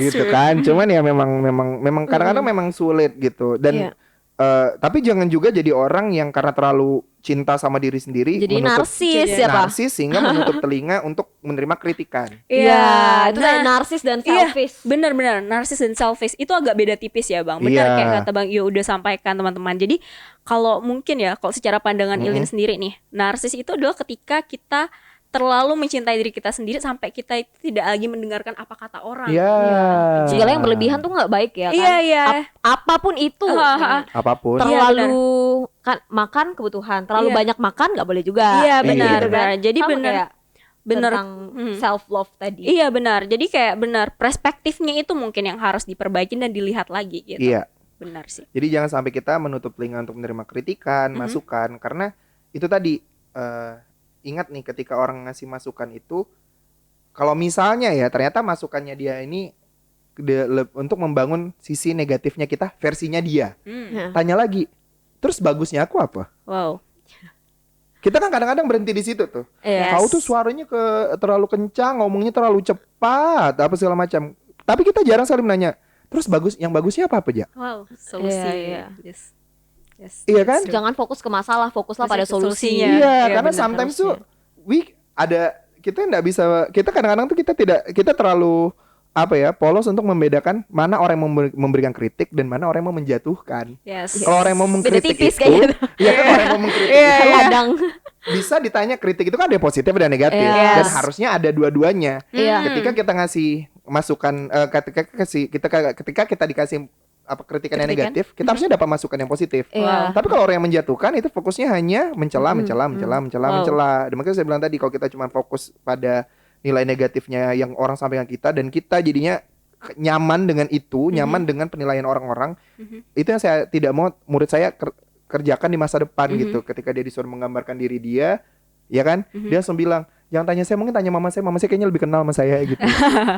Gitu kan. Cuman ya memang kadang-kadang memang sulit gitu. Dan tapi jangan juga jadi orang yang karena terlalu cinta sama diri sendiri jadi narsis sehingga menutup telinga untuk menerima kritikan. Iya, itu kayak narsis dan selfish. Benar-benar narsis dan selfish itu agak beda tipis ya Bang. Benar kayak kata Bang Iyo udah sampaikan teman-teman. Jadi kalau mungkin ya kalau secara pandangan Ilin sendiri nih, narsis itu adalah ketika kita terlalu mencintai diri kita sendiri sampai kita itu tidak lagi mendengarkan apa kata orang. Segala yang berlebihan tuh nggak baik ya kan. Apapun itu. Apapun. Terlalu kan makan kebutuhan, terlalu banyak makan nggak boleh juga. Iya benar. Gitu kan? Jadi benar tentang self love tadi. Iya benar. Jadi kayak benar perspektifnya itu mungkin yang harus diperbaiki dan dilihat lagi gitu. Iya. Benar sih. Jadi jangan sampai kita menutup telinga untuk menerima kritikan, masukan karena itu tadi ingat nih ketika orang ngasih masukan itu kalau misalnya ya ternyata masukannya dia ini untuk membangun sisi negatifnya kita versinya dia. Tanya lagi, terus bagusnya aku apa? Wow. Kita kan kadang-kadang berhenti di situ tuh. Kau tuh suaranya terlalu kencang, ngomongnya terlalu cepat, apa segala macam. Tapi kita jarang sekali menanya, terus bagusnya apa aja? Wow, solusi. Yes, iya kan? Jangan fokus ke masalah, fokuslah pada solusinya. Iya, karena sometimes tuh kita nggak bisa, kita kadang-kadang tuh kita terlalu polos untuk membedakan mana orang yang memberikan kritik dan mana orang yang mau menjatuhkan. Kalau orang yang mau mengkritik itu, kan orang yang mau mengkritik itu bisa ditanya kritik itu kan ada positif dan negatif dan harusnya ada dua-duanya. Ketika kita ngasih masukan, ketika kita dikasih kritikan yang negatif, kita harusnya dapat masukan yang positif. Tapi kalau orang yang menjatuhkan itu fokusnya hanya mencela. Dan makanya saya bilang tadi kalau kita cuma fokus pada nilai negatifnya yang orang sampaikan kita dan kita jadinya nyaman dengan itu, nyaman dengan penilaian orang-orang, itu yang saya tidak mau murid saya kerjakan di masa depan gitu. Ketika dia disuruh menggambarkan diri dia, ya kan, dia langsung bilang, jangan tanya saya, mungkin tanya mama saya kayaknya lebih kenal sama saya gitu.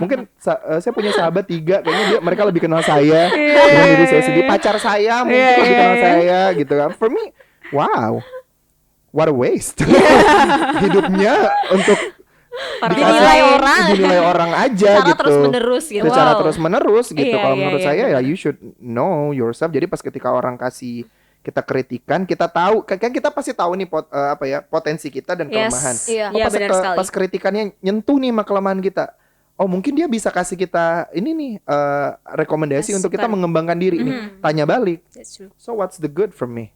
Mungkin saya punya sahabat 3, kayaknya mereka lebih kenal saya dengan diri saya sendiri. Pacar saya mungkin lebih kenal saya gitu kan. For me, wow, what a waste. Hidupnya untuk dinilai orang aja secara gitu. Secara terus menerus gitu. Kalau menurut saya ya you should know yourself. Jadi pas ketika orang kasih kita kritikan, kita tahu kan kita pasti tahu nih potensi kita dan kelemahan. Pas kritikannya nyentuh nih sama kelemahan kita. Oh, mungkin dia bisa kasih kita ini nih rekomendasi untuk kita mengembangkan diri nih. Tanya balik. So what's the good from me?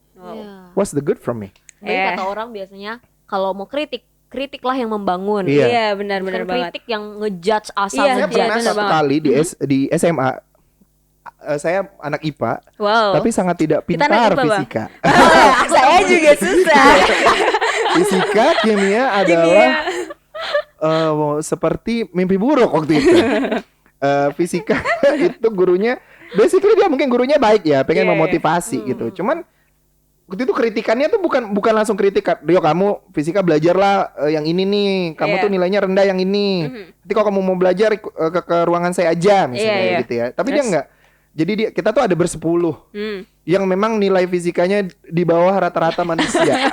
What's the good from me? Kata orang biasanya kalau mau kritiklah yang membangun. Iya, benar banget. Kritik yang ngejudge asal Saya pernah satu kali di SMA saya anak IPA, Wow. tapi sangat tidak Kita anak pintar IPA, Bang. fisika. Saya juga susah. Fisika, kimia adalah seperti mimpi buruk waktu itu. Fisika itu gurunya, basically dia mungkin gurunya baik ya, pengen memotivasi gitu. Cuman waktu itu kritikannya tuh bukan langsung kritik, Rio kamu fisika belajarlah yang ini nih, kamu tuh nilainya rendah yang ini. Nanti kalau kamu mau belajar ke ruangan saya aja misalnya gitu ya. Tapi dia enggak. Jadi kita tuh ada bersepuluh yang memang nilai fisikanya di bawah rata-rata manusia.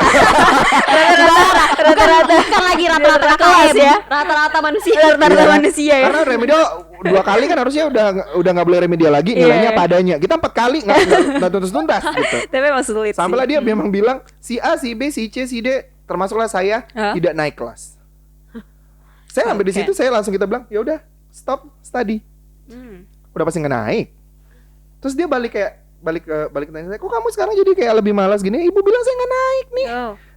Rata-rata bukan lagi rata-rata kelas ya. Rata-rata manusia. Rata-rata manusia ya. Karena remedial 2 kali kan harusnya udah nggak boleh remedial lagi, nilainya padanya. Kita 4 kali nggak tuntas gitu. Tapi emang sulit. Sampailah dia memang bilang si A, si B, si C, si D, termasuklah saya tidak naik kelas. Saya sampai di situ saya langsung kita bilang ya udah stop study. Udah pasti nggak naik. Terus dia balik tanya saya, kok kamu sekarang jadi kayak lebih malas gini? Ibu bilang saya nggak naik nih.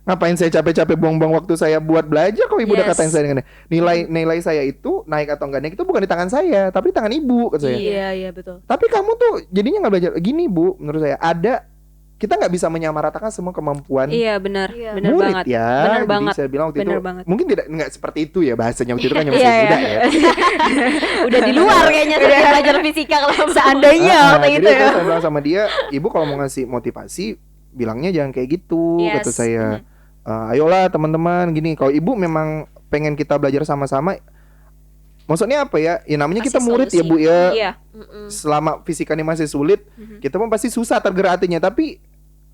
Ngapain saya capek-capek buang-buang waktu saya buat belajar kalau ibu udah katain saya dengan nilai saya itu naik atau enggak naik itu bukan di tangan saya, tapi di tangan ibu kata saya. Iya betul. Tapi kamu tuh jadinya nggak belajar gini Bu, menurut saya kita nggak bisa menyamaratakan semua kemampuan. Iya benar, benar murid banget. Ya. Benar Jadi banget. saya bilang waktu benar itu banget. mungkin nggak seperti itu ya bahasanya waktu itu kan masih muda ya. Udah di luar kayaknya tuh belajar fisika kalau Seandainya waktu jadi itu ya. saya bilang sama dia, ibu kalau mau ngasih motivasi bilangnya jangan kayak gitu, kata saya. Ayolah teman-teman gini, kalau ibu memang pengen kita belajar sama-sama, maksudnya apa ya? Ya namanya kita murid ya Bu ya. Iya. Selama fisikanya masih sulit, kita pun pasti susah tergerak hatinya, tapi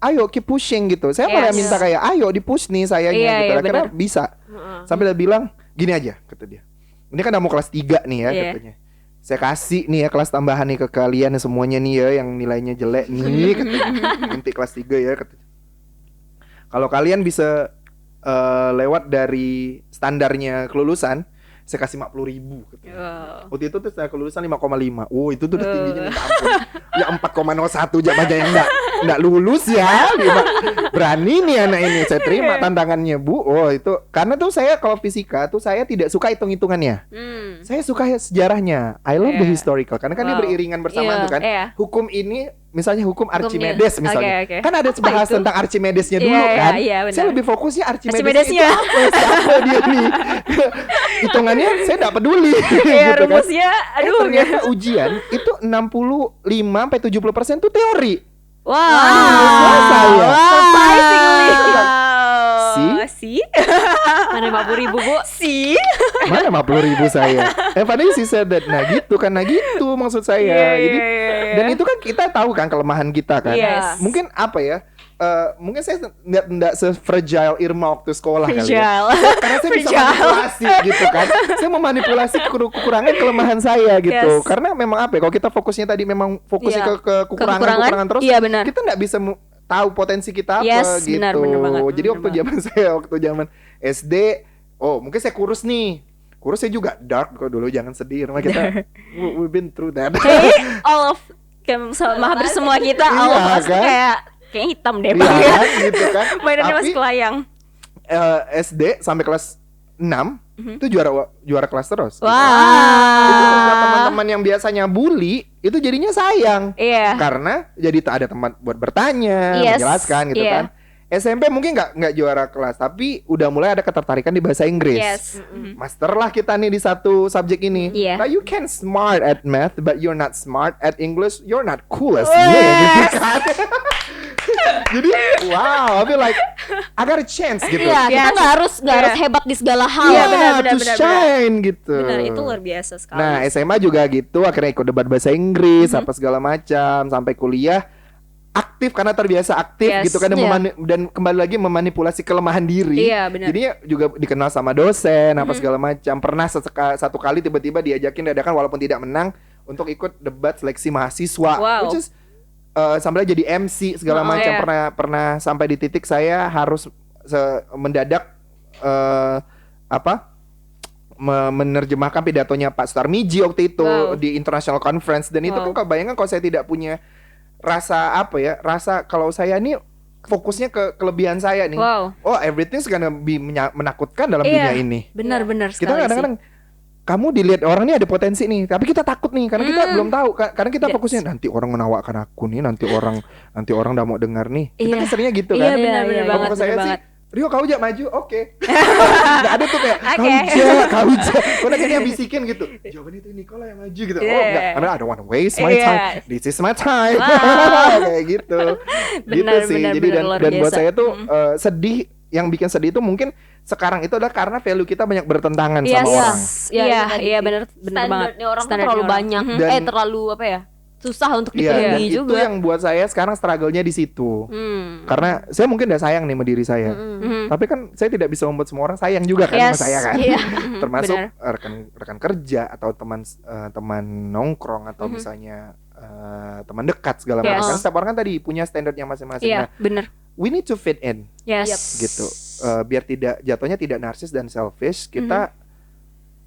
ayo keep pushing gitu. Saya malah minta kayak ayo di-push nih sayanya gitu. Akhirnya bisa. Sampai dia bilang, gini aja kata dia. Ini kan udah mau kelas 3 nih ya katanya. Saya kasih nih ya kelas tambahan nih ke kalian semuanya nih ya yang nilainya jelek nih katanya. Nanti kelas 3 ya katanya. Kalau kalian bisa lewat dari standarnya kelulusan, saya kasih 50.000 katanya. Waktu itu tuh saya kelulusan 5,5. Oh, itu tuh udah tingginya minta ampun. Ya 4,01 aja yang enggak lulus ya. Berani nih anak ini. Saya terima tantangannya, Bu. Oh, itu karena tuh saya kalau fisika tuh saya tidak suka hitung-hitungannya. Saya suka sejarahnya. I love the historical karena kan dia beriringan bersamaan tuh kan. Hukum ini misalnya hukum Archimedes misalnya. Kan ada bahas tentang Archimedesnya dulu kan. Saya lebih fokusnya Archimedesnya. Siapa dia nih? Hitungannya saya enggak peduli gitu rumusnya kan. Ternyata ujian itu 65-70% tuh teori. Wow. Surprisingly. Si? Mana 50.000 Bu? Si? Mana 50.000 saya? Padahal sih said that. Nah gitu maksud saya. Jadi dan itu kan kita tahu kan kelemahan kita kan. Mungkin apa ya? Mungkin saya nggak se-fragile Irma waktu sekolah kali ya. Karena saya bisa manipulasi gitu kan. Saya memanipulasi kekurangan kelemahan saya gitu. Karena memang apa ya, kalau kita fokusnya tadi memang fokusnya ke kekurangan terus, kita nggak bisa tahu potensi kita apa gitu. Benar banget. Jadi waktu zaman SD, mungkin saya kurus nih. Kurus saya juga dark kok dulu, jangan sedih. Irma kita we've been through that. All of hampir semua kita all of us kayak hitam deh Bang. Gitu kan. Mainannya masih kelayang. SD sampai kelas 6 itu juara kelas terus. Wow. Itu buat teman-teman yang biasanya bully itu jadinya sayang. Karena jadi tak ada tempat buat bertanya, menjelaskan gitu kan. SMP mungkin nggak juara kelas, tapi udah mulai ada ketertarikan di bahasa Inggris. Master lah kita nih di satu subjek ini. Nah, you can smart at math, but you're not smart at English. You're not cool as me. Gitu kan. Jadi wow, I feel like I got a chance gitu. Kita nggak harus hebat di segala hal. Benar. Shine gitu. Benar, itu luar biasa sekali. Nah, SMA juga gitu, akhirnya ikut debat bahasa Inggris, apa segala macam, sampai kuliah aktif karena terbiasa aktif gitu kan, dan kembali lagi memanipulasi kelemahan diri. Jadinya juga dikenal sama dosen apa segala macam. Pernah satu kali tiba-tiba diajakin dadakan walaupun tidak menang untuk ikut debat seleksi mahasiswa. Which is sampai jadi MC segala macam. Pernah sampai di titik saya harus mendadak menerjemahkan pidatonya Pak Sutarmiji waktu itu di international conference, dan itu kan kebayangkan kalau saya tidak punya rasa kalau saya nih fokusnya ke kelebihan saya nih. Everything's gonna be menakutkan dalam dunia ini. Benar sekali. Kita kadang-kadang kamu dilihat orang ini ada potensi nih, tapi kita takut nih karena kita belum tahu. Karena kita fokusnya nanti orang menawarkan aku nih, nanti orang udah mau dengar nih. Kita kan seringnya gitu kan. Iya benar banget. Kalau saya sih, Rio kau aja maju, oke. Nggak ada tuh kayak kau aja. Karena kayaknya bisikin gitu. Jawaban itu Nicola yang maju gitu. Oh enggak, karena I don't want to waste my time. This is my time. Kayak gitu. Gitu sih. Jadi dan buat saya tuh sedih. Yang bikin sedih itu mungkin sekarang itu adalah karena value kita banyak bertentangan sama orang. Iya benar banget. Standarnya orang tuh terlalu banyak. Terlalu apa ya? Susah untuk dipenuhi juga. Itu yang buat saya sekarang struggle-nya di situ. Karena saya mungkin udah sayang nih sama diri saya. Tapi kan saya tidak bisa membuat semua orang sayang juga kan sama saya kan. Termasuk rekan kerja atau teman nongkrong atau misalnya teman dekat segala macam. Kan setiap orang kan tadi punya standarnya masing-masing. Iya, benar. We need to fit in. Gitu. Biar tidak jatuhnya tidak narsis dan selfish, kita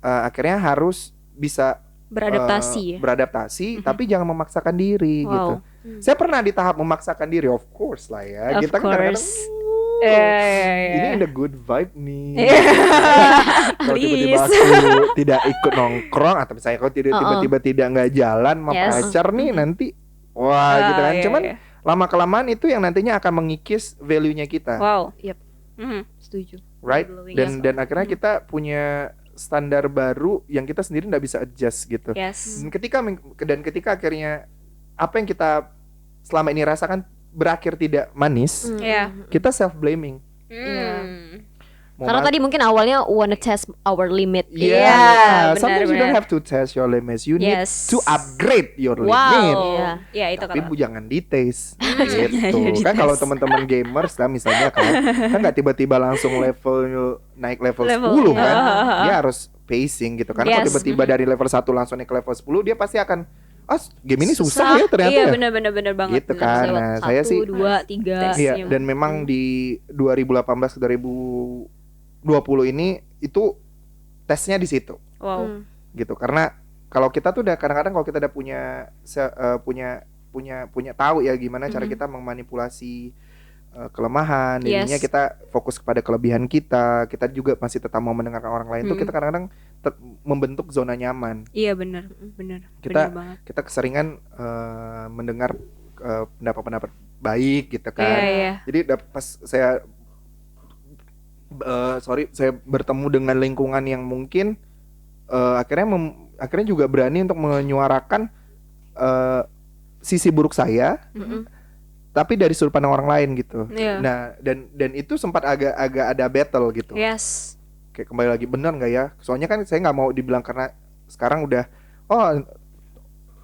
akhirnya harus bisa beradaptasi, tapi jangan memaksakan diri gitu. Saya pernah di tahap memaksakan diri, of course lah ya. Kita kan kadang-kadang ini ada good vibe nih. Kalau tiba-tiba aku tidak ikut nongkrong atau misalnya kalau tiba-tiba tidak nggak jalan sama pacar nih nanti gitu kan. Cuman lama-kelamaan itu yang nantinya akan mengikis value-nya kita. Setuju. Right? Dan akhirnya kita punya standar baru yang kita sendiri nggak bisa adjust gitu. Dan ketika akhirnya apa yang kita selama ini rasakan berakhir tidak manis, kita self blaming. Karena tadi mungkin awalnya wanna test our limit. Sometimes you don't have to test your limits. You need to upgrade your limit. Tapi jangan dites. Gitu. Kan kalau teman-teman gamers lah misalnya kan nggak tiba-tiba langsung naik level 10 kan. Dia harus pacing gitu. Karena kalau tiba-tiba dari level 1 langsung naik ke level 10, dia pasti akan game ini susah ya ternyata. Iya benar banget. Gitu kan. Nah, saya sih 1, 2, 3. Iya, dan memang di 2018 ke 2020 ini itu tesnya di situ. Gitu. Karena kalau kita tuh udah kadang-kadang kalau kita udah punya tahu ya gimana cara kita memanipulasi kelemahan, jadinya kita fokus kepada kelebihan kita juga masih tetap mau mendengarkan orang lain tuh kita kadang-kadang membentuk zona nyaman. Iya benar. Kita keseringan mendengar pendapat-pendapat baik gitu kan. Jadi pas saya saya bertemu dengan lingkungan yang mungkin akhirnya juga berani untuk menyuarakan sisi buruk saya. Tapi dari sudut pandang orang lain gitu. Nah, dan itu sempat agak ada battle gitu. Kayak kembali lagi benar nggak ya? Soalnya kan saya nggak mau dibilang karena sekarang udah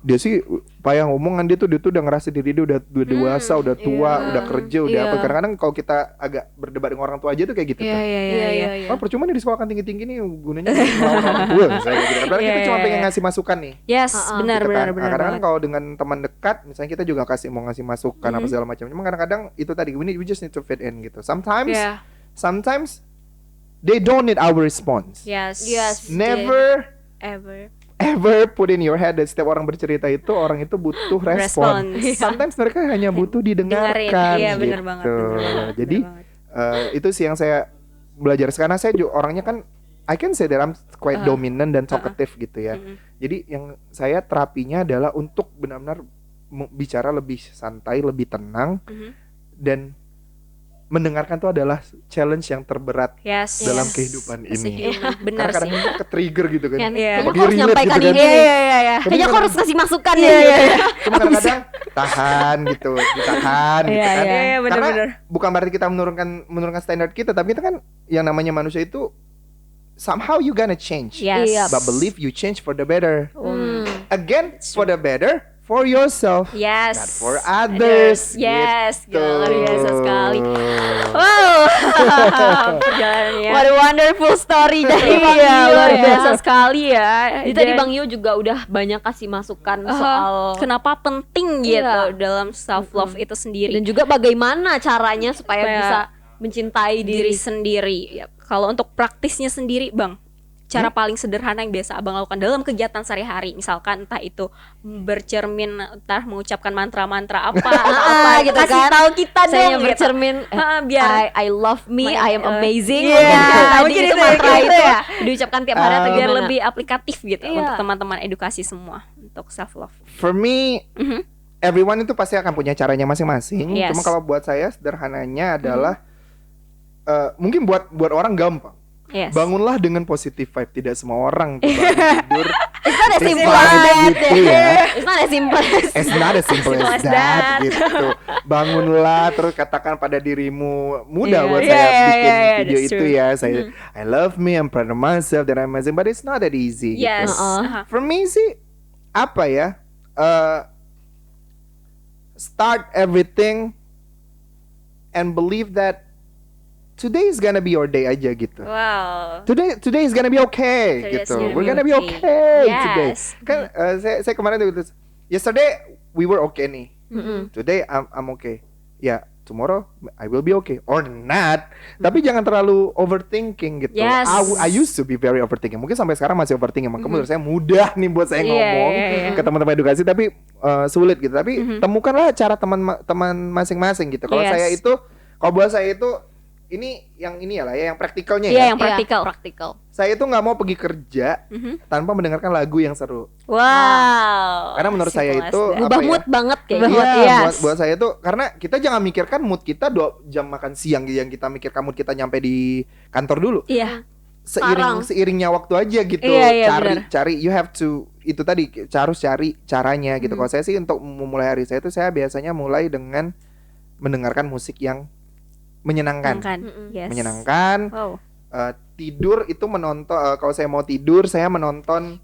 dia sih payah ngomongan dia tuh udah ngerasa diri dia udah dewasa, udah tua, udah kerja, udah apa. Kadang-kadang kalau kita agak berdebat dengan orang tua aja tuh kayak gitu kan. Percuma nih di sekolah tinggi-tinggi nih gunanya melawan orang tua misalnya gitu. Padahal kita cuma pengen ngasih masukan nih. Benar. Kadang-kadang kalau dengan teman dekat misalnya kita juga mau ngasih masukan apa segala macam. Cuma kadang-kadang itu tadi we just need to fit in gitu. Sometimes they don't need our response. Never ever put in your head that setiap orang bercerita itu orang itu butuh respon. Sometimes mereka hanya butuh didengarkan. Iya, gitu. benar banget. Jadi itu sih yang saya belajar karena saya juga orangnya kan I can say that I'm quite dominant dan talkative gitu ya. Jadi yang saya terapinya adalah untuk benar-benar bicara lebih santai, lebih tenang dan mendengarkan tuh adalah challenge yang terberat dalam kehidupan ini. Benar sih. Kadang-kadang kita ke-trigger gitu kan. Kayaknya aku harus nyampaikan ini. Kayaknya aku harus kasih masukan ya. Cuma kadang-kadang tahan gitu, ditahan gitu kan. Karena bukan berarti kita menurunkan standar kita, tapi kita kan yang namanya manusia itu somehow you gonna change. But believe you change for the better. Again, for the better. For yourself, not for others. Gitu. Luar biasa sekali. Wow, perjalanannya. What a wonderful story dari Bang Yu. Luar biasa sekali ya. Jadi tadi Bang Yu juga udah banyak kasih masukan soal kenapa penting gitu dalam self love itu sendiri dan juga bagaimana caranya supaya bisa mencintai diri sendiri. Kalau untuk praktisnya sendiri, Bang, cara paling sederhana yang biasa abang lakukan dalam kegiatan sehari-hari, misalkan entah itu bercermin, entah mengucapkan mantra-mantra apa atau apa gitu kasih kan. tahu kita Saya dong bercermin biar I love me, I am amazing. mungkin itu itu mantra gitu itu ya. diucapkan tiap hari atau biar gimana? lebih aplikatif gitu Iya. untuk teman-teman edukasi semua untuk self love. For me, everyone itu pasti akan punya caranya masing-masing. Yes. Cuma kalau buat saya sederhananya adalah mungkin buat orang gampang. Yes. Bangunlah dengan positive vibe. Tidak semua orang tuh bangun tidur. It's not as simple Fine as that. gitu ya. It's not as simple as It's not as simple Simple as as that that. gitu. Bangunlah terus katakan pada dirimu, mudah Yeah. buat Yeah, saya yeah, bikin yeah, video that's itu true. ya. Saya I love me, I'm proud of myself, that I'm amazing, but it's not that easy Yes. gitu. For me sih apa ya? Start everything and believe that today is gonna be your day aja gitu. Wow. Today is gonna be okay Today is gitu. gonna We're be gonna be okay. okay Yes. today. Kan saya kemarin tuh gitu. Yesterday we were okay nih. Today I'm okay. Ya, tomorrow I will be okay or not. Tapi jangan terlalu overthinking gitu. Yes. I used to be very overthinking. Mungkin sampai sekarang masih overthinking. Makanya menurut saya mudah nih buat saya Iya, ngomong iya. ke teman-teman edukasi, tapi sulit gitu. Tapi temukanlah cara teman masing-masing gitu. Kalau Yes. saya itu, kalau buat saya itu ini ya lah ya, yang praktikalnya ya. Iya, yang praktikal. Saya itu nggak mau pergi kerja tanpa mendengarkan lagu yang seru. Wow. Karena menurut saya Simple as itu that. Ubah apa ya? mood banget kayak Ubah gitu. mood, Iya, yes. buat saya tuh karena kita jangan mikirkan mood kita 2 jam makan siang yang kita mikirkan mood kita nyampe di kantor dulu. Iya. Seiringnya waktu aja gitu. Iya, benar. Cari you have to itu tadi harus cari caranya gitu. Kalau saya sih untuk memulai hari saya itu saya biasanya mulai dengan mendengarkan musik yang menyenangkan. Yes. Menyenangkan. Wow. Tidur itu menonton kalau saya mau tidur saya menonton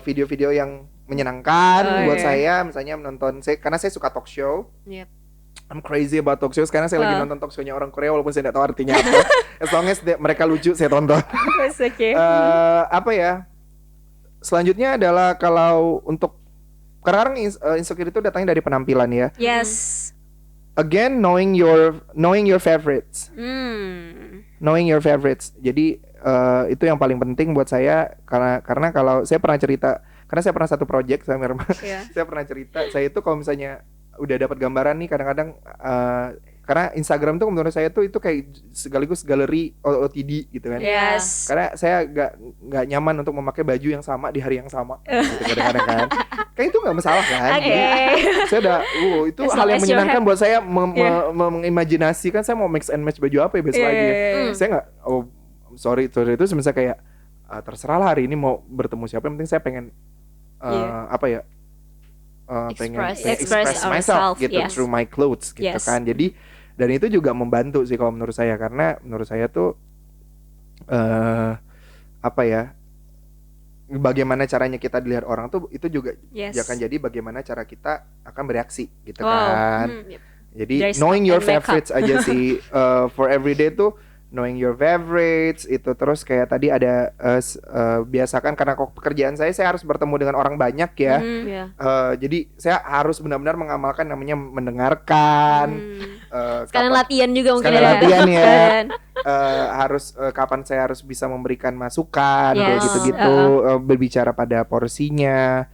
video-video yang menyenangkan buat saya, misalnya menonton karena saya suka talk show. Yep. I'm crazy about talk show. Sekarang saya lagi nonton talk show-nya orang Korea walaupun saya tidak tahu artinya apa. As long as mereka lucu saya tonton. It's okay. Apa ya? Selanjutnya adalah kalau untuk kadang-kadang insecure itu datangnya dari penampilan ya. Yes. Again, knowing your favorites. Knowing your favorites. Jadi itu yang paling penting buat saya karena kalau saya pernah cerita, karena saya pernah satu project sama Irma. Saya pernah cerita, saya itu kalau misalnya udah dapat gambaran nih kadang-kadang karena Instagram tuh menurut saya tuh itu kayak sekaligus galeri OOTD gitu kan. Yes. Karena saya nggak nyaman untuk memakai baju yang sama di hari yang sama gitu kadang-kadang kan. Kayak itu nggak masalah kan. Saya udah itu As hal long yang as you're menyenangkan happy. buat saya mengimajinasikan saya mau mix and match baju apa ya besok lagi ya. Saya nggak sorry itu sebenarnya kayak terserahlah hari ini mau bertemu siapa, yang penting saya pengen apa ya pengen express myself gitu through my clothes gitu kan. Jadi dan itu juga membantu sih kalau menurut saya, karena menurut saya tuh apa ya, bagaimana caranya kita dilihat orang tuh itu juga akan jadi bagaimana cara kita akan bereaksi gitu kan. Jadi There's knowing your and makeup. favorites aja sih for everyday tuh knowing your favorites itu. Terus kayak tadi ada biasakan karena kok pekerjaan saya harus bertemu dengan orang banyak ya. Jadi saya harus benar-benar mengamalkan namanya mendengarkan. Sekalian latihan juga mungkin sekalian ya. latihan ya. Harus kapan saya harus bisa memberikan masukan kayak gitu-gitu. Berbicara pada porsinya.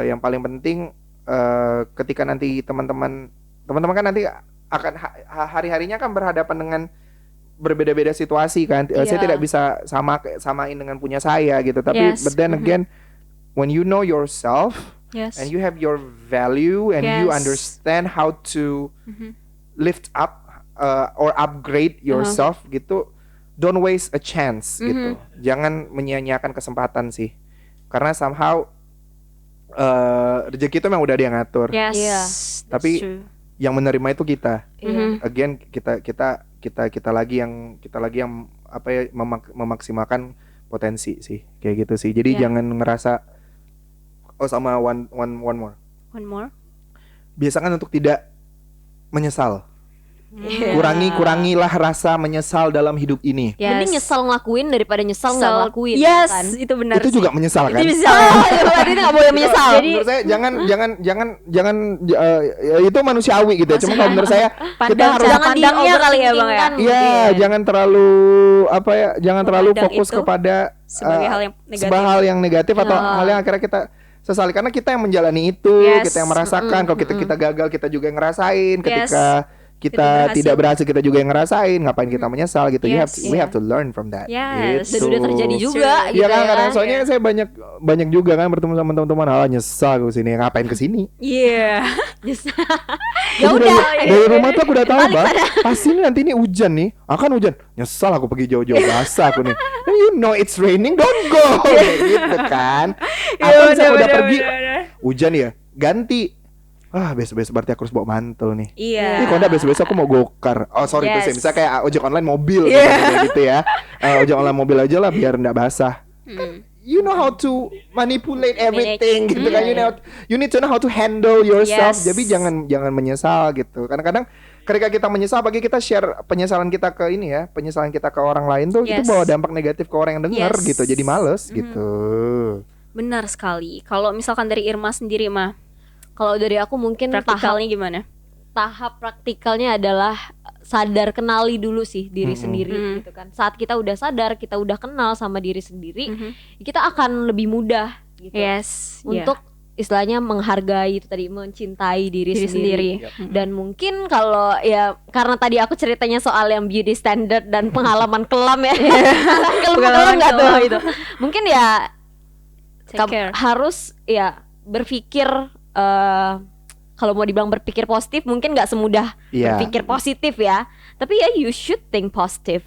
Yang paling penting ketika nanti teman-teman kan nanti akan hari-harinya kan berhadapan dengan berbeda-beda situasi kan. Saya tidak bisa samain dengan punya saya gitu. Tapi but then again, when you know yourself and you have your value and you understand how to lift up or upgrade yourself gitu, don't waste a chance gitu. Jangan menyia-nyiakan kesempatan sih. Karena somehow rezeki itu memang udah dia ngatur. Tapi yang menerima itu kita. Again kita lagi yang apa ya memaksimalkan potensi sih kayak gitu sih. Jadi jangan ngerasa sama one more. Biasakan untuk tidak menyesal. Kurangilah rasa menyesal dalam hidup ini. Mending nyesal ngelakuin daripada nyesal nggak ngelakuin. Yes, kan? itu benar. Itu juga menyesal kan? Itu bisa. Berarti itu nggak boleh menyesal. Jadi menurut saya jangan itu manusiawi gitu ya. Cuma kalau menurut saya kita harus jangan pandangnya kali ya Bang ya. Iya, jangan terlalu jangan terlalu fokus kepada sebagai hal yang negatif. Sebuah hal yang negatif atau hal yang akhirnya kita sesali, karena kita yang menjalani itu, kita yang merasakan. Kalau kita gagal, kita juga yang ngerasain. Ketika kita tidak berhasil, kita juga yang ngerasain. Ngapain kita menyesal gitu? We have to learn from that. Dan udah terjadi juga gitu. Iya kan, kadang soalnya saya banyak juga kan bertemu sama teman-teman, nyesal gue sini, ngapain kesini? Iya. Ya udah, dari rumah tuh aku udah tahu Bang, pasti nanti ini hujan nih, akan hujan. Nyesal aku pergi jauh-jauh, basah aku nih. You know it's raining, don't go. Gitu kan. Atau misalnya udah pergi, hujan ya, ganti. Besok-besok berarti aku harus bawa mantel nih. Iya. Ini kalau enggak besok-besok aku mau gokar. Oh sorry tuh sih, misalnya kayak ojek online mobil gitu ya. Ojek online mobil aja lah biar enggak basah. You know how to manipulate everything gitu kan. You need to know how to handle yourself. Jadi jangan menyesal gitu. Kadang-kadang ketika kita menyesal, bagi kita share penyesalan kita ke penyesalan kita ke orang lain tuh itu bawa dampak negatif ke orang yang dengar gitu. Jadi males gitu. Benar sekali. Kalau misalkan dari Irma sendiri mah, kalau dari aku mungkin praktikalnya gimana? Tahap praktikalnya adalah sadar, kenali dulu sih diri sendiri gitu kan. Saat kita udah sadar, kita udah kenal sama diri sendiri, kita akan lebih mudah gitu. Untuk istilahnya menghargai itu tadi, mencintai diri sendiri. Dan mungkin kalau karena tadi aku ceritanya soal yang beauty standard dan pengalaman kelam ya. Kelam enggak tuh itu. Mungkin harus berpikir kalau mau dibilang berpikir positif mungkin nggak semudah berpikir positif ya, tapi you should think positive.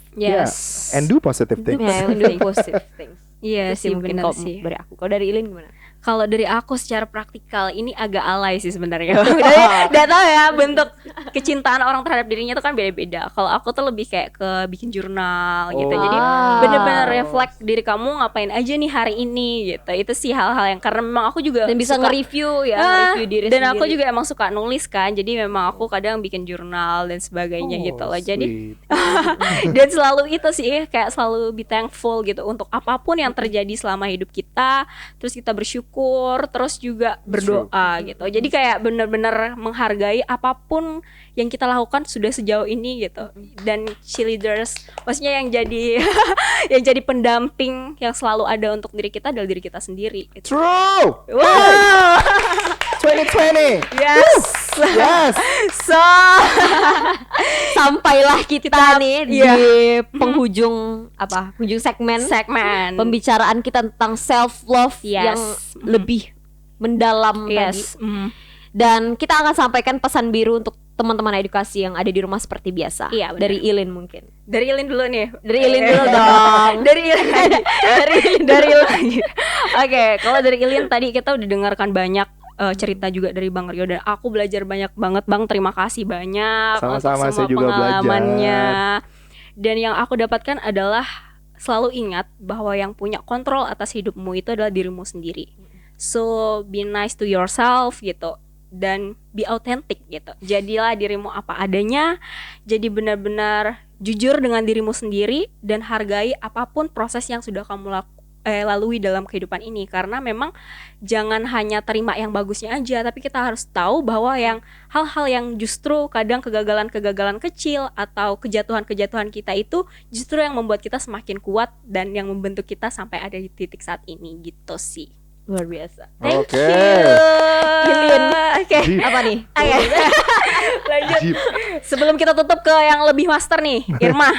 And do positive things. Do positive things. Iya sih, mungkin kalau dari aku. Kalau dari Ilin gimana? Kalau dari aku secara praktikal ini agak alay sih sebenarnya. Udah tahu ya, bentuk kecintaan orang terhadap dirinya tuh kan beda-beda. Kalau aku tuh lebih kayak ke bikin jurnal gitu. Jadi bener-bener reflect diri kamu ngapain aja nih hari ini gitu. Itu sih hal-hal yang, karena memang aku juga dan bisa nge-review nge-review diri dan sendiri. aku juga emang suka nulis kan. Jadi memang aku kadang bikin jurnal dan sebagainya gitu loh. Jadi dan selalu itu sih kayak selalu be thankful gitu untuk apapun yang terjadi selama hidup kita. Terus kita bersyukur, terus juga berdoa gitu. Jadi kayak benar-benar menghargai apapun yang kita lakukan sudah sejauh ini gitu. Dan cheerleaders, maksudnya yang jadi yang jadi pendamping yang selalu ada untuk diri kita adalah diri kita sendiri gitu. True. Wow. 2020. Yes. So sampailah kita nih di penghujung segmen pembicaraan kita tentang self love yang lebih mendalam tadi. Dan kita akan sampaikan pesan biru untuk teman-teman edukasi yang ada di rumah seperti biasa. Dari Ilin mungkin. Dari Ilin dulu nih. Dari Ilin dulu dong. Dari Ilin. Oke, kalau dari Ilin tadi kita udah dengarkan banyak cerita juga dari Bang Rio, dan aku belajar banyak banget Bang. Terima kasih banyak sama-sama, untuk semua saya juga pengalamannya. Dan yang aku dapatkan adalah selalu ingat bahwa yang punya kontrol atas hidupmu itu adalah dirimu sendiri. So be nice to yourself gitu, dan be authentic gitu. Jadilah dirimu apa adanya. Jadi benar-benar jujur dengan dirimu sendiri dan hargai apapun proses yang sudah kamu lalui dalam kehidupan ini. Karena memang jangan hanya terima yang bagusnya aja, tapi kita harus tahu bahwa yang hal-hal yang justru kadang kegagalan-kegagalan kecil atau kejatuhan-kejatuhan kita itu justru yang membuat kita semakin kuat dan yang membentuk kita sampai ada di titik saat ini gitu sih. Luar biasa. Thank you Ilin. Oke. Apa nih? Lanjut. Sebelum kita tutup ke yang lebih master nih, Irma.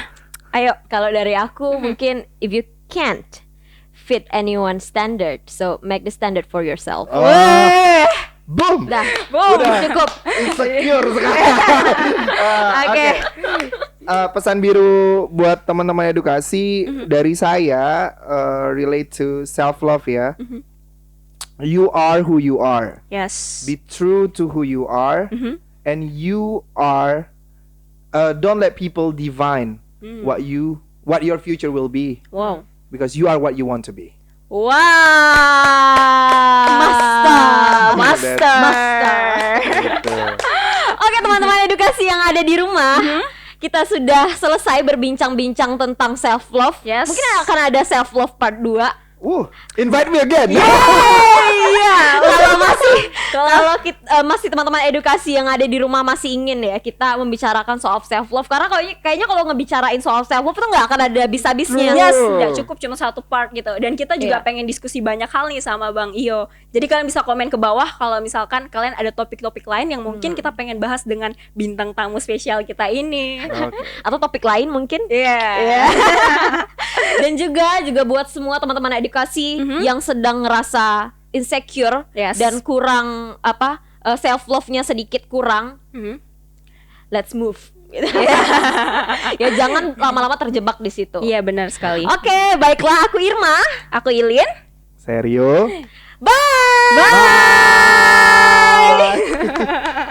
Ayo. Kalau dari aku mungkin, if you can't fit anyone's standard, so make the standard for yourself. Boom. Udah cukup. Insecure sekarang. Oke. Pesan biru buat teman-teman edukasi dari saya, relate to self love ya. You are who you are. Yes. Be true to who you are, and you are. Don't let people define what your future will be. Wow. Because you are what you want to be. Wow. Master. Gitu. Oke teman-teman edukasi yang ada di rumah, kita sudah selesai berbincang-bincang tentang self love. Yes. Mungkin akan ada self love part 2. Invite me again. Iya, kalau kita masih teman-teman edukasi yang ada di rumah masih ingin ya kita membicarakan soal self love, karena kayaknya kalau ngebicarain soal self love itu nggak akan ada habis-habisnya. Yes, nggak cukup cuma satu part gitu. Dan kita juga pengen diskusi banyak hal nih sama Bang Iyo. Jadi kalian bisa komen ke bawah kalau misalkan kalian ada topik-topik lain yang mungkin kita pengen bahas dengan bintang tamu spesial kita ini. Atau topik lain mungkin. Iya. Dan juga buat semua teman-teman edukasi yang sedang ngerasa insecure dan kurang self love-nya sedikit kurang. Let's move. Ya jangan lama-lama terjebak di situ. Iya, benar sekali. Oke, baiklah, aku Irma, Aku Ilin. Serio. bye.